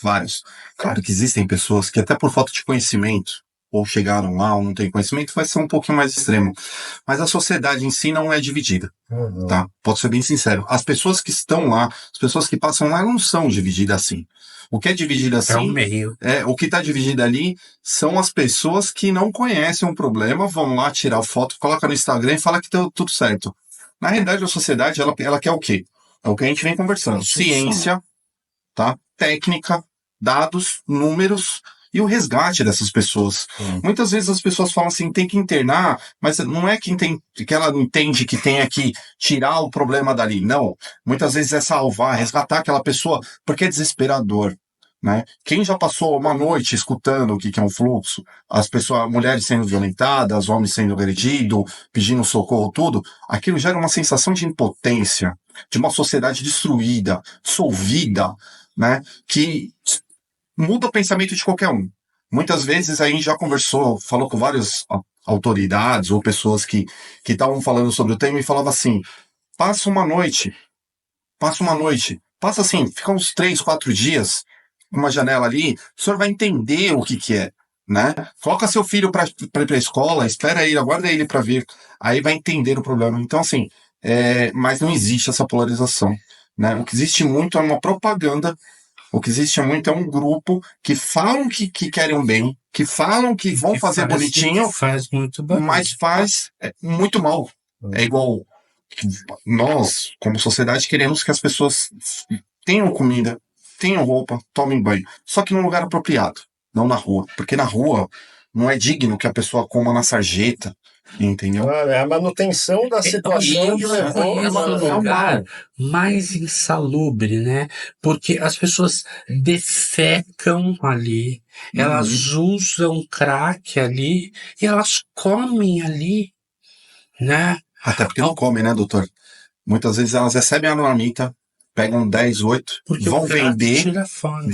vários. Claro que existem pessoas que até por falta de conhecimento, ou chegaram lá ou não têm conhecimento, vai ser um pouquinho mais extremo. Mas a sociedade em si não é dividida, tá? Posso ser bem sincero. As pessoas que estão lá, as pessoas que passam lá não são divididas assim. O que é dividido assim... É o meio. O que está dividido ali são as pessoas que não conhecem o problema, vão lá tirar foto, coloca no Instagram e fala que deu tudo certo. Na realidade, a sociedade, ela quer o quê? É o que a gente vem conversando. Ciência, tá? Técnica, dados, números e o resgate dessas pessoas. Muitas vezes as pessoas falam assim, tem que internar, mas não é que ela entende que tem que tirar o problema dali. Não. Muitas vezes é salvar, resgatar aquela pessoa, porque é desesperador, né? Quem já passou uma noite escutando o que é um fluxo, as pessoas, mulheres sendo violentadas, homens sendo agredidos, pedindo socorro, tudo, aquilo gera uma sensação de impotência, de uma sociedade destruída, dissolvida, né? Que muda o pensamento de qualquer um. Muitas vezes a gente já falou com várias autoridades ou pessoas que estavam falando sobre o tema e falava assim, passa uma noite, passa assim, fica uns 3, 4 dias, uma janela ali, o senhor vai entender o que é, né? Coloca seu filho para ir para a escola, espera ele, aguarda ele para vir, aí vai entender o problema. Então assim, mas não existe essa polarização, né? O que existe muito é uma propaganda. O que existe muito é um grupo que falam que querem um bem, que falam que vão fazer bonitinho, faz muito bem, mas faz muito mal. É igual nós, como sociedade, queremos que as pessoas tenham comida, tenham roupa, tomem banho. Só que num lugar apropriado, não na rua. Porque na rua não é digno que a pessoa coma na sarjeta, entendeu? É a manutenção da situação que levou um lugar mais insalubre, né? Porque as pessoas defecam ali, elas usam crack ali e elas comem ali, né? Até porque não comem, né, doutor? Muitas vezes elas recebem a marmita, pegam 10, 8, vão vender, tira fome.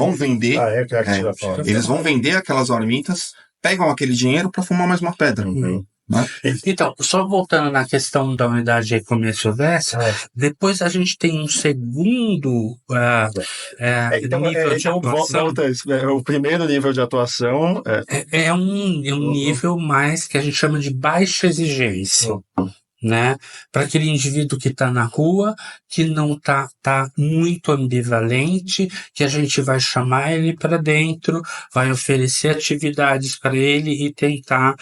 eles vão vender aquelas marmitas, pegam aquele dinheiro para fumar mais uma pedra. né? Então, só voltando na questão da unidade de recomeço silvestre, depois a gente tem um segundo nível de atuação. Volta, o primeiro nível de atuação É um nível mais que a gente chama de baixa exigência. Né? Para aquele indivíduo que está na rua, que não tá muito ambivalente, que a gente vai chamar ele para dentro, vai oferecer atividades para ele e tentar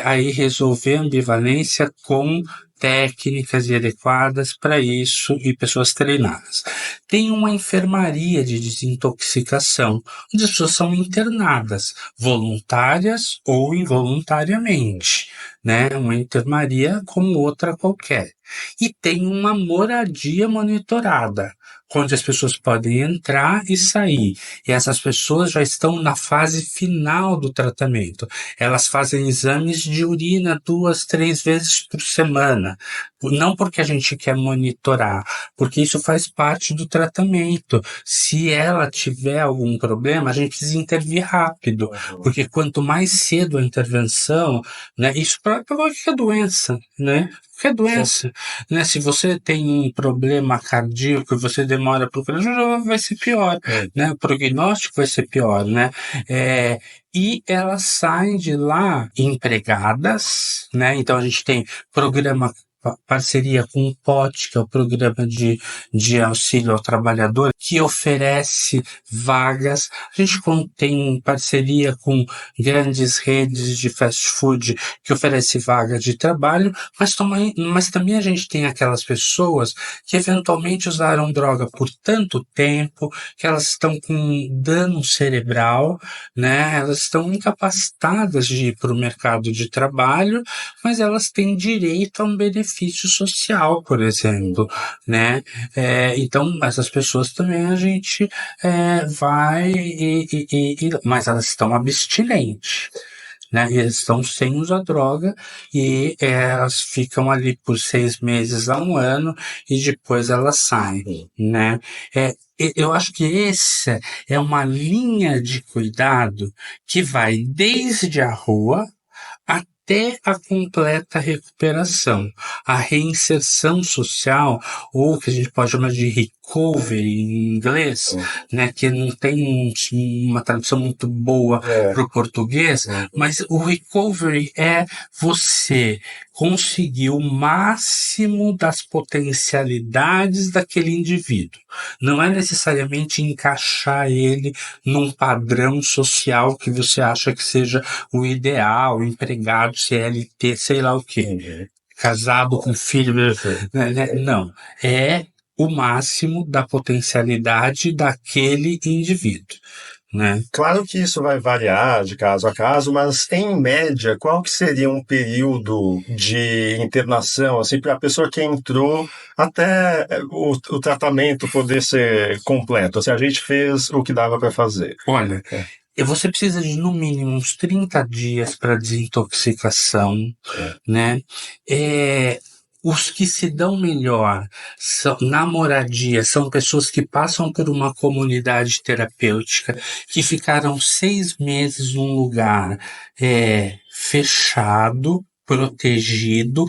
aí resolver a ambivalência com técnicas adequadas para isso e pessoas treinadas. Tem uma enfermaria de desintoxicação, onde as pessoas são internadas, voluntárias ou involuntariamente, né? Uma enfermaria como outra qualquer. E tem uma moradia monitorada, onde as pessoas podem entrar e sair. E essas pessoas já estão na fase final do tratamento. Elas fazem exames de urina 2, 3 vezes por semana. Não porque a gente quer monitorar, porque isso faz parte do tratamento. Se ela tiver algum problema, a gente precisa intervir rápido. Porque quanto mais cedo a intervenção, né, isso para qualquer doença, né? Qualquer doença, né? Se você tem um problema cardíaco e você demora para procurar, vai ser pior, né? O prognóstico vai ser pior, né? E elas saem de lá empregadas, né? Então a gente tem programa, parceria com o POT, que é o Programa de Auxílio ao Trabalhador, que oferece vagas. A gente tem parceria com grandes redes de fast food que oferece vagas de trabalho, mas também a gente tem aquelas pessoas que eventualmente usaram droga por tanto tempo que elas estão com dano cerebral, né? Elas estão incapacitadas de ir para o mercado de trabalho, mas elas têm direito a um benefício social, por exemplo, né? Então, essas pessoas também a gente vai mas elas estão abstinentes, né? E eles estão sem usar droga e elas ficam ali por 6 meses a 1 ano e depois elas saem, né? Eu acho que essa é uma linha de cuidado que vai desde a rua até a completa recuperação, a reinserção social, ou que a gente pode chamar de recovery em inglês, né, que não tem uma tradução muito boa para o português, mas o recovery é você conseguir o máximo das potencialidades daquele indivíduo. Não é necessariamente encaixar ele num padrão social que você acha que seja o ideal, empregado, CLT, sei lá o quê, casado com filho, né? Não, é o máximo da potencialidade daquele indivíduo, né? Claro que isso vai variar de caso a caso, mas em média, qual que seria um período de internação, assim, para a pessoa que entrou até o tratamento poder ser completo? Assim, a gente fez o que dava para fazer. Olha, você precisa de no mínimo uns 30 dias para desintoxicação, né? Os que se dão melhor na moradia são pessoas que passam por uma comunidade terapêutica, que ficaram 6 meses num lugar fechado, protegido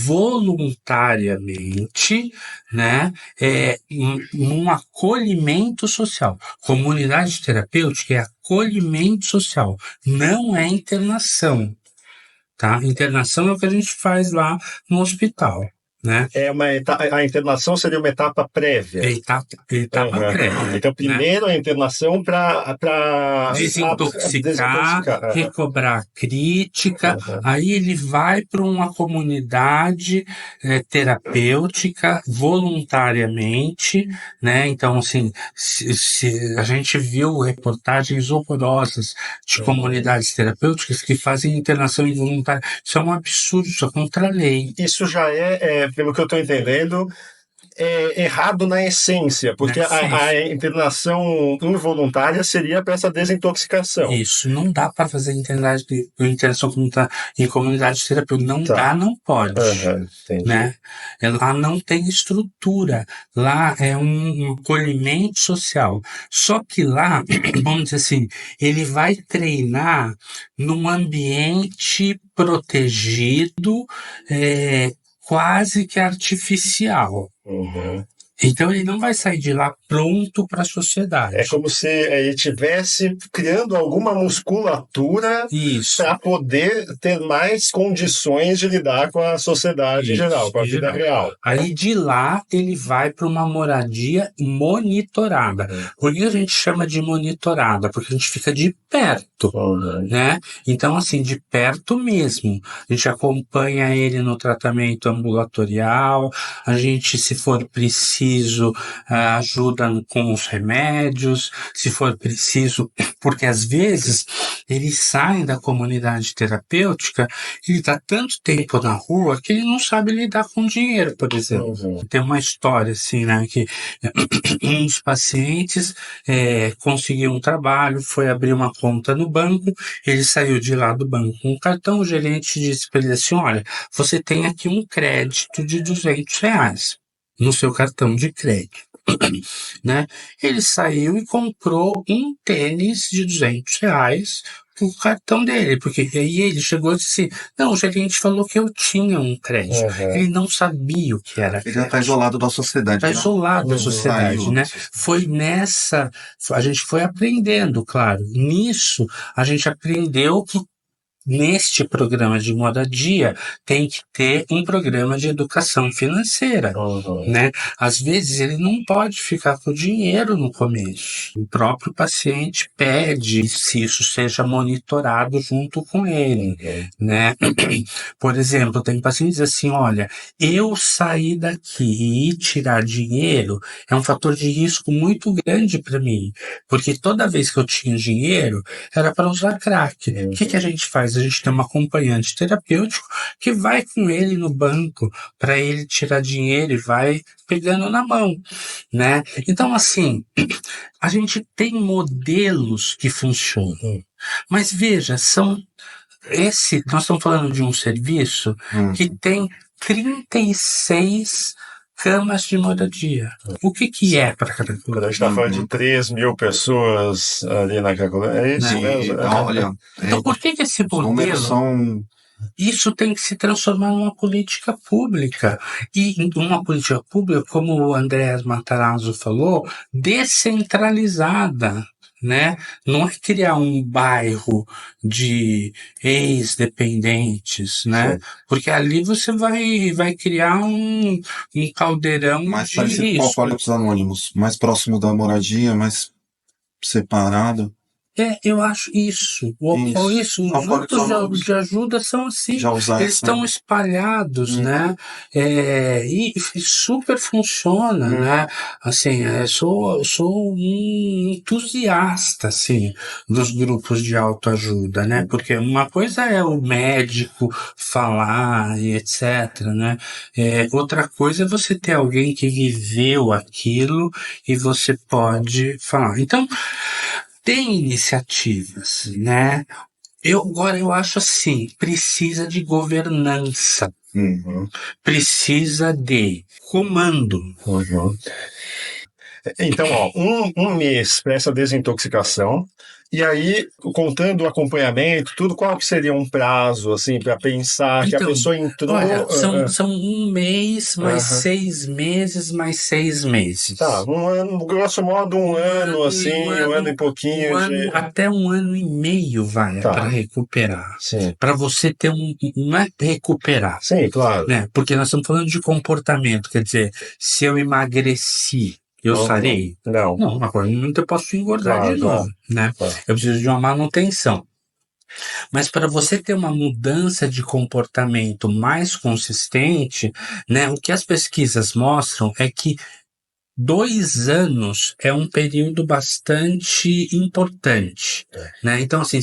voluntariamente, né, num acolhimento social. Comunidade terapêutica é acolhimento social, não é internação, tá? Internação é o que a gente faz lá no hospital, né? A internação seria uma etapa prévia. Etapa prévia. Então, primeiro a internação para desintoxicar, recobrar a crítica, aí ele vai para uma comunidade terapêutica voluntariamente, né? Então, assim, se a gente viu reportagens horrorosas de comunidades terapêuticas que fazem internação involuntária, isso é um absurdo, isso é contra a lei. Isso já pelo que eu estou entendendo, é errado na essência, porque Na essência. a internação involuntária seria para essa desintoxicação. Isso, não dá para fazer internação em comunidade terapêutica. Não Tá. dá, não pode. Entendi. Né? Lá não tem estrutura. Lá é um acolhimento social. Só que lá, vamos dizer assim, ele vai treinar num ambiente protegido, quase que artificial. Uhum. Então ele não vai sair de lá pronto para a sociedade. É como se ele estivesse criando alguma musculatura Isso. para poder ter mais condições de lidar com a sociedade em Isso, geral, com a em vida geral. real. Aí de lá ele vai para uma moradia monitorada. Por que a gente chama de monitorada? Porque a gente fica de perto, né? Então assim, de perto mesmo. A gente acompanha ele no tratamento ambulatorial, a gente, se for preciso, ajuda com os remédios, se for preciso, porque às vezes eles saem da comunidade terapêutica e ele está tanto tempo na rua que ele não sabe lidar com dinheiro, por exemplo. Tem uma história assim, né, que um dos pacientes conseguiu um trabalho, foi abrir uma conta no banco, ele saiu de lá do banco com um cartão, o gerente disse para ele assim, olha, você tem aqui um crédito de R$200 no seu cartão de crédito. Né? Ele saiu e comprou um tênis de R$200 com o cartão dele, porque aí ele chegou e disse, não, o gerente falou que eu tinha um crédito. Ele não sabia o que era. Ele já está isolado da sociedade. Está isolado da sociedade, Saiu. né? Foi nessa, a gente foi aprendendo, claro. Nisso, a gente aprendeu que neste programa de moradia tem que ter um programa de educação financeira, né? Às vezes ele não pode ficar com dinheiro no começo. O próprio paciente pede se isso seja monitorado junto com ele, né? Por exemplo, tem pacientes assim, olha, eu sair daqui e ir tirar dinheiro é um fator de risco muito grande para mim, porque toda vez que eu tinha dinheiro era para usar crack. O que a gente faz? A gente tem um acompanhante terapêutico que vai com ele no banco para ele tirar dinheiro e vai pegando na mão, né? Então, assim, a gente tem modelos que funcionam, mas veja, nós estamos falando de um serviço que tem 36 camas de moradia. O que é para cada Quando a gente está falando de 3.000 pessoas ali na Cracolândia, é isso mesmo? Olha, então, por que esse modelo... Isso tem que se transformar numa política pública. E uma política pública, como o Andrés Matarazzo falou, descentralizada. Né? Não é criar um bairro de ex-dependentes, né? Porque ali você vai criar um caldeirão mais de parecido com risco. Alcoólicos Anônimos, mais próximo da moradia, mais separado. Eu acho isso. Os grupos de ajuda são assim. Eles estão espalhados, né? E super funciona, né? Assim, sou um entusiasta, assim, dos grupos de autoajuda, né? Porque uma coisa é o médico falar e etc, né? Outra coisa é você ter alguém que viveu aquilo e você pode falar. Então, tem iniciativas, né? Eu acho assim, precisa de governança, precisa de comando. Então, ó, um mês para essa desintoxicação, e aí, contando o acompanhamento, tudo, qual que seria um prazo, assim, para pensar que a pessoa entrou... Olha, são um mês, mais 6 meses, mais 6 meses. Tá, um ano, grosso modo, um ano, assim, um ano e pouquinho. Até 1 ano e meio vai para recuperar. Para você ter não é recuperar. Sim, claro. Né? Porque nós estamos falando de comportamento, quer dizer, se eu emagreci, eu sarei? Não. Não, agora eu posso engordar de novo, né? Eu preciso de uma manutenção. Mas para você ter uma mudança de comportamento mais consistente, né, o que as pesquisas mostram é que 2 anos é um período bastante importante, né? Então, assim,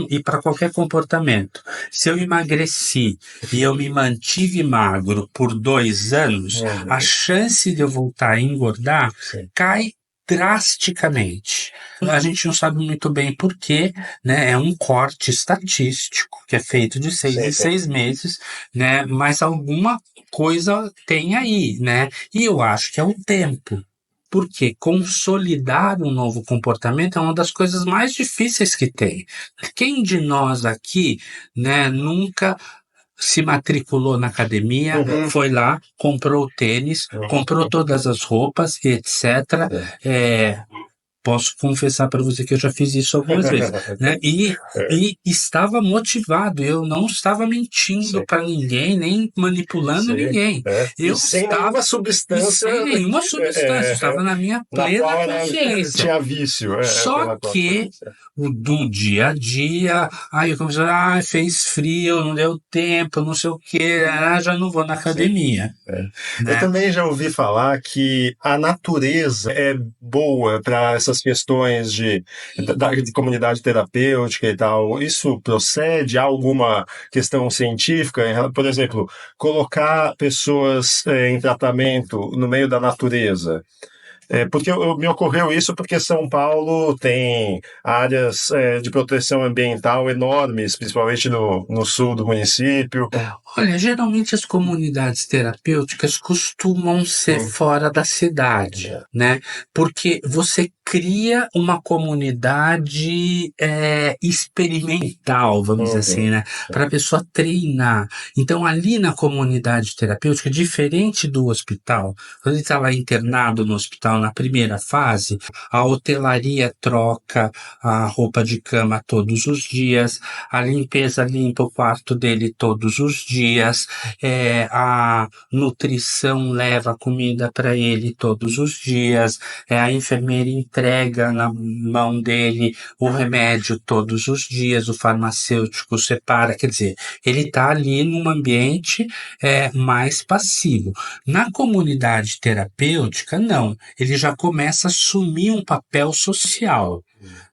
e para qualquer comportamento, se eu emagreci e eu me mantive magro por 2 anos, a chance de eu voltar a engordar cai drasticamente. A gente não sabe muito bem por quê, né? É um corte estatístico que é feito de 6 em 6 meses, né? Mas alguma coisa tem aí, né? E eu acho que é o tempo. Porque consolidar um novo comportamento é uma das coisas mais difíceis que tem. Quem de nós aqui, né, nunca se matriculou na academia, foi lá, comprou o tênis, comprou todas as roupas, etc. Posso confessar para você que eu já fiz isso algumas vezes, né? E estava motivado, eu não estava mentindo para ninguém, nem manipulando ninguém. Eu sem estava nenhuma substância. sem nenhuma substância, estava na minha plena consciência. Tinha vício. Só que do dia a dia, aí eu comecei, fez frio, não deu tempo, não sei o que, já não vou na academia. Né? Eu também já ouvi falar que a natureza é boa para essas questões de comunidade terapêutica e tal. Isso procede? Há alguma questão científica? Por exemplo, colocar pessoas em tratamento no meio da natureza. Porque me ocorreu isso porque São Paulo tem áreas de proteção ambiental enormes, principalmente no sul do município. Olha, geralmente as comunidades terapêuticas costumam ser fora da cidade, né? Porque você cria uma comunidade experimental, vamos dizer assim, né? Para a pessoa treinar. Então, ali na comunidade terapêutica, diferente do hospital, quando ele está lá internado no hospital na primeira fase, a hotelaria troca a roupa de cama todos os dias, a limpeza limpa o quarto dele todos os dias, a nutrição leva comida para ele todos os dias, a enfermeira entrega na mão dele o remédio todos os dias, o farmacêutico separa, quer dizer, ele está ali num ambiente mais passivo. Na comunidade terapêutica, não, ele já começa a assumir um papel social.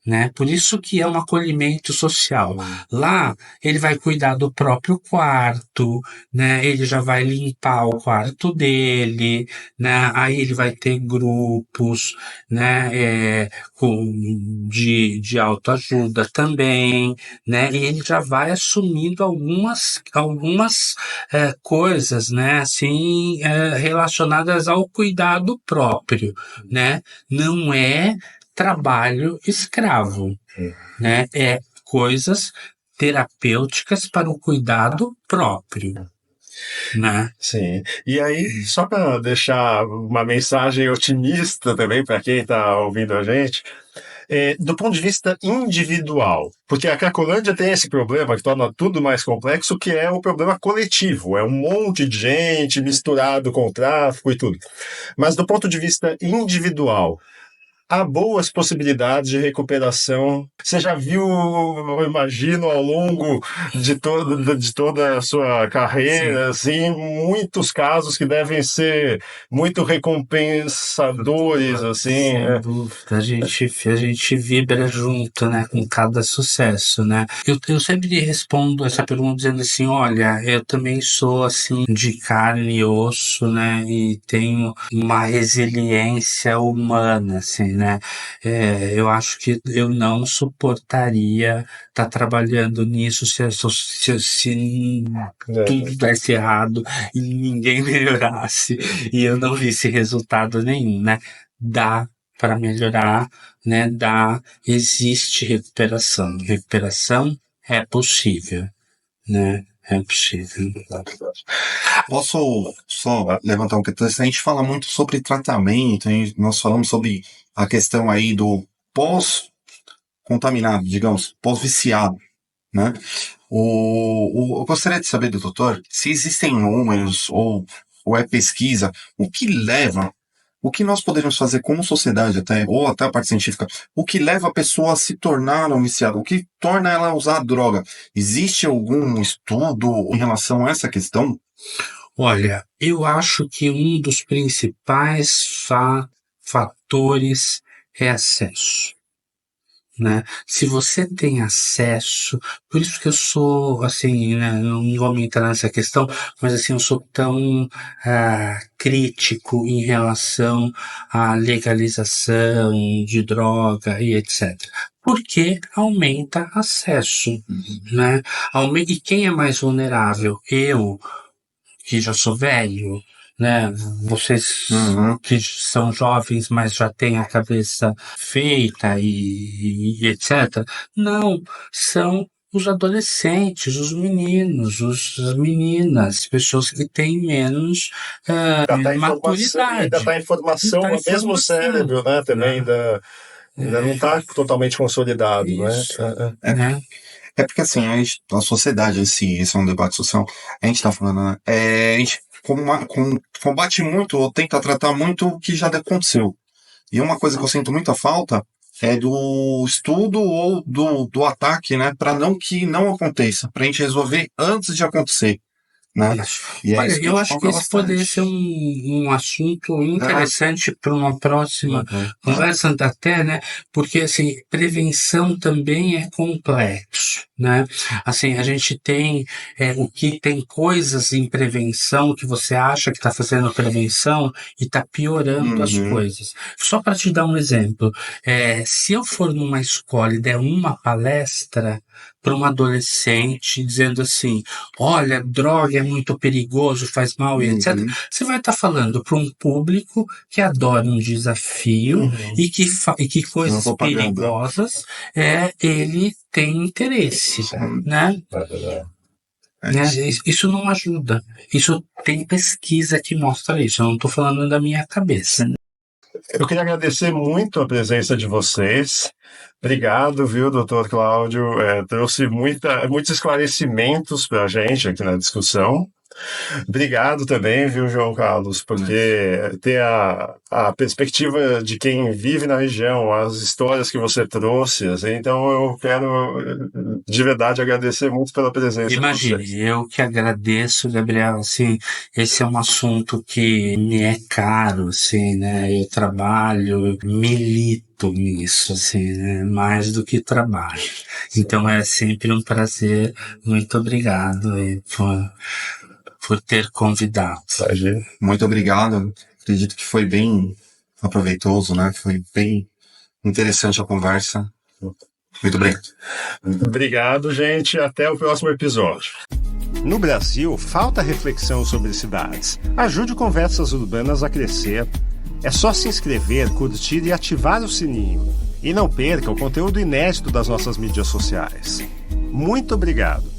Né? Por isso que é um acolhimento social. Lá, ele vai cuidar do próprio quarto, né? Ele já vai limpar o quarto dele, né? Aí ele vai ter grupos, né? De autoajuda também, né? E ele já vai assumindo algumas coisas, né? Assim, relacionadas ao cuidado próprio, né? Não é trabalho escravo, né? É coisas terapêuticas para o cuidado próprio, né? Sim. E aí, só para deixar uma mensagem otimista também para quem está ouvindo a gente, do ponto de vista individual, porque a Cracolândia tem esse problema que torna tudo mais complexo, que é o problema coletivo, é um monte de gente misturado com o tráfico e tudo. Mas do ponto de vista individual, há boas possibilidades de recuperação. Você já viu, eu imagino, ao longo de toda a sua carreira, assim, muitos casos que devem ser muito recompensadores, assim. Sem dúvida, a gente vibra junto, né, com cada sucesso, né. Eu sempre respondo essa pergunta dizendo assim, olha, eu também sou, assim, de carne e osso, né, e tenho uma resiliência humana, assim, né? Eu acho que eu não suportaria estar trabalhando nisso se tudo desse errado e ninguém melhorasse e eu não visse resultado nenhum, né? Dá para melhorar, né? Existe recuperação. Recuperação é possível, né? É possível. Posso só levantar um questão? A gente fala muito sobre tratamento, nós falamos sobre a questão aí do pós-contaminado, digamos, pós-viciado, né? Eu gostaria de saber do doutor se existem números ou é pesquisa, o que nós poderíamos fazer como sociedade até, ou até a parte científica, o que leva a pessoa a se tornar um viciado, o que torna ela a usar a droga. Existe algum estudo em relação a essa questão? Olha, eu acho que um dos principais fatores é acesso. Né? Se você tem acesso, por isso que eu sou, assim, né, não vou me entrar nessa questão, mas assim, eu sou tão crítico em relação à legalização de droga e etc. Porque aumenta acesso, né? E quem é mais vulnerável? Eu, que já sou velho, né? Vocês que são jovens, mas já têm a cabeça feita e etc. Não, são os adolescentes, os meninos, as meninas, pessoas que têm menos maturidade. Ainda está em formação, o mesmo cérebro, né? Também ainda não está totalmente consolidado, isso, né? É porque assim, a sociedade, esse é um debate social, a gente tá falando, né? A gente combate muito ou tenta tratar muito o que já aconteceu. E uma coisa que eu sinto muita falta é do estudo ou do ataque, né? Para que não aconteça, pra gente resolver antes de acontecer. Né? Olha, eu acho que esse poderia ser um assunto interessante para uma próxima conversa até, né? Porque, assim, prevenção também é complexo, né? Assim, a gente tem tem coisas em prevenção que você acha que está fazendo prevenção e está piorando as coisas. Só para te dar um exemplo, se eu for numa escola e der uma palestra para um adolescente dizendo assim, olha, droga é muito perigoso, faz mal e etc. Você vai estar falando para um público que adora um desafio e que coisas perigosas ele tem interesse, né? Isso não ajuda. Isso tem pesquisa que mostra isso. Eu não estou falando da minha cabeça. Eu queria agradecer muito a presença de vocês. Obrigado, viu, doutor Cláudio? Trouxe muitos esclarecimentos para a gente aqui na discussão. Obrigado também, viu, João Carlos, porque ter a perspectiva de quem vive na região, as histórias que você trouxe, assim, então eu quero de verdade agradecer muito pela presença. Imagine, eu que agradeço, Gabriel, assim, esse é um assunto que me é caro, assim, né, eu trabalho, milito nisso, assim, né, mais do que trabalho. Então é sempre um prazer, muito obrigado por ter convidado. Muito obrigado. Acredito que foi bem aproveitoso, né? Foi bem interessante a conversa. Muito obrigado. Obrigado, gente. Até o próximo episódio. No Brasil, falta reflexão sobre cidades. Ajude Conversas Urbanas a crescer. É só se inscrever, curtir e ativar o sininho. E não perca o conteúdo inédito das nossas mídias sociais. Muito obrigado.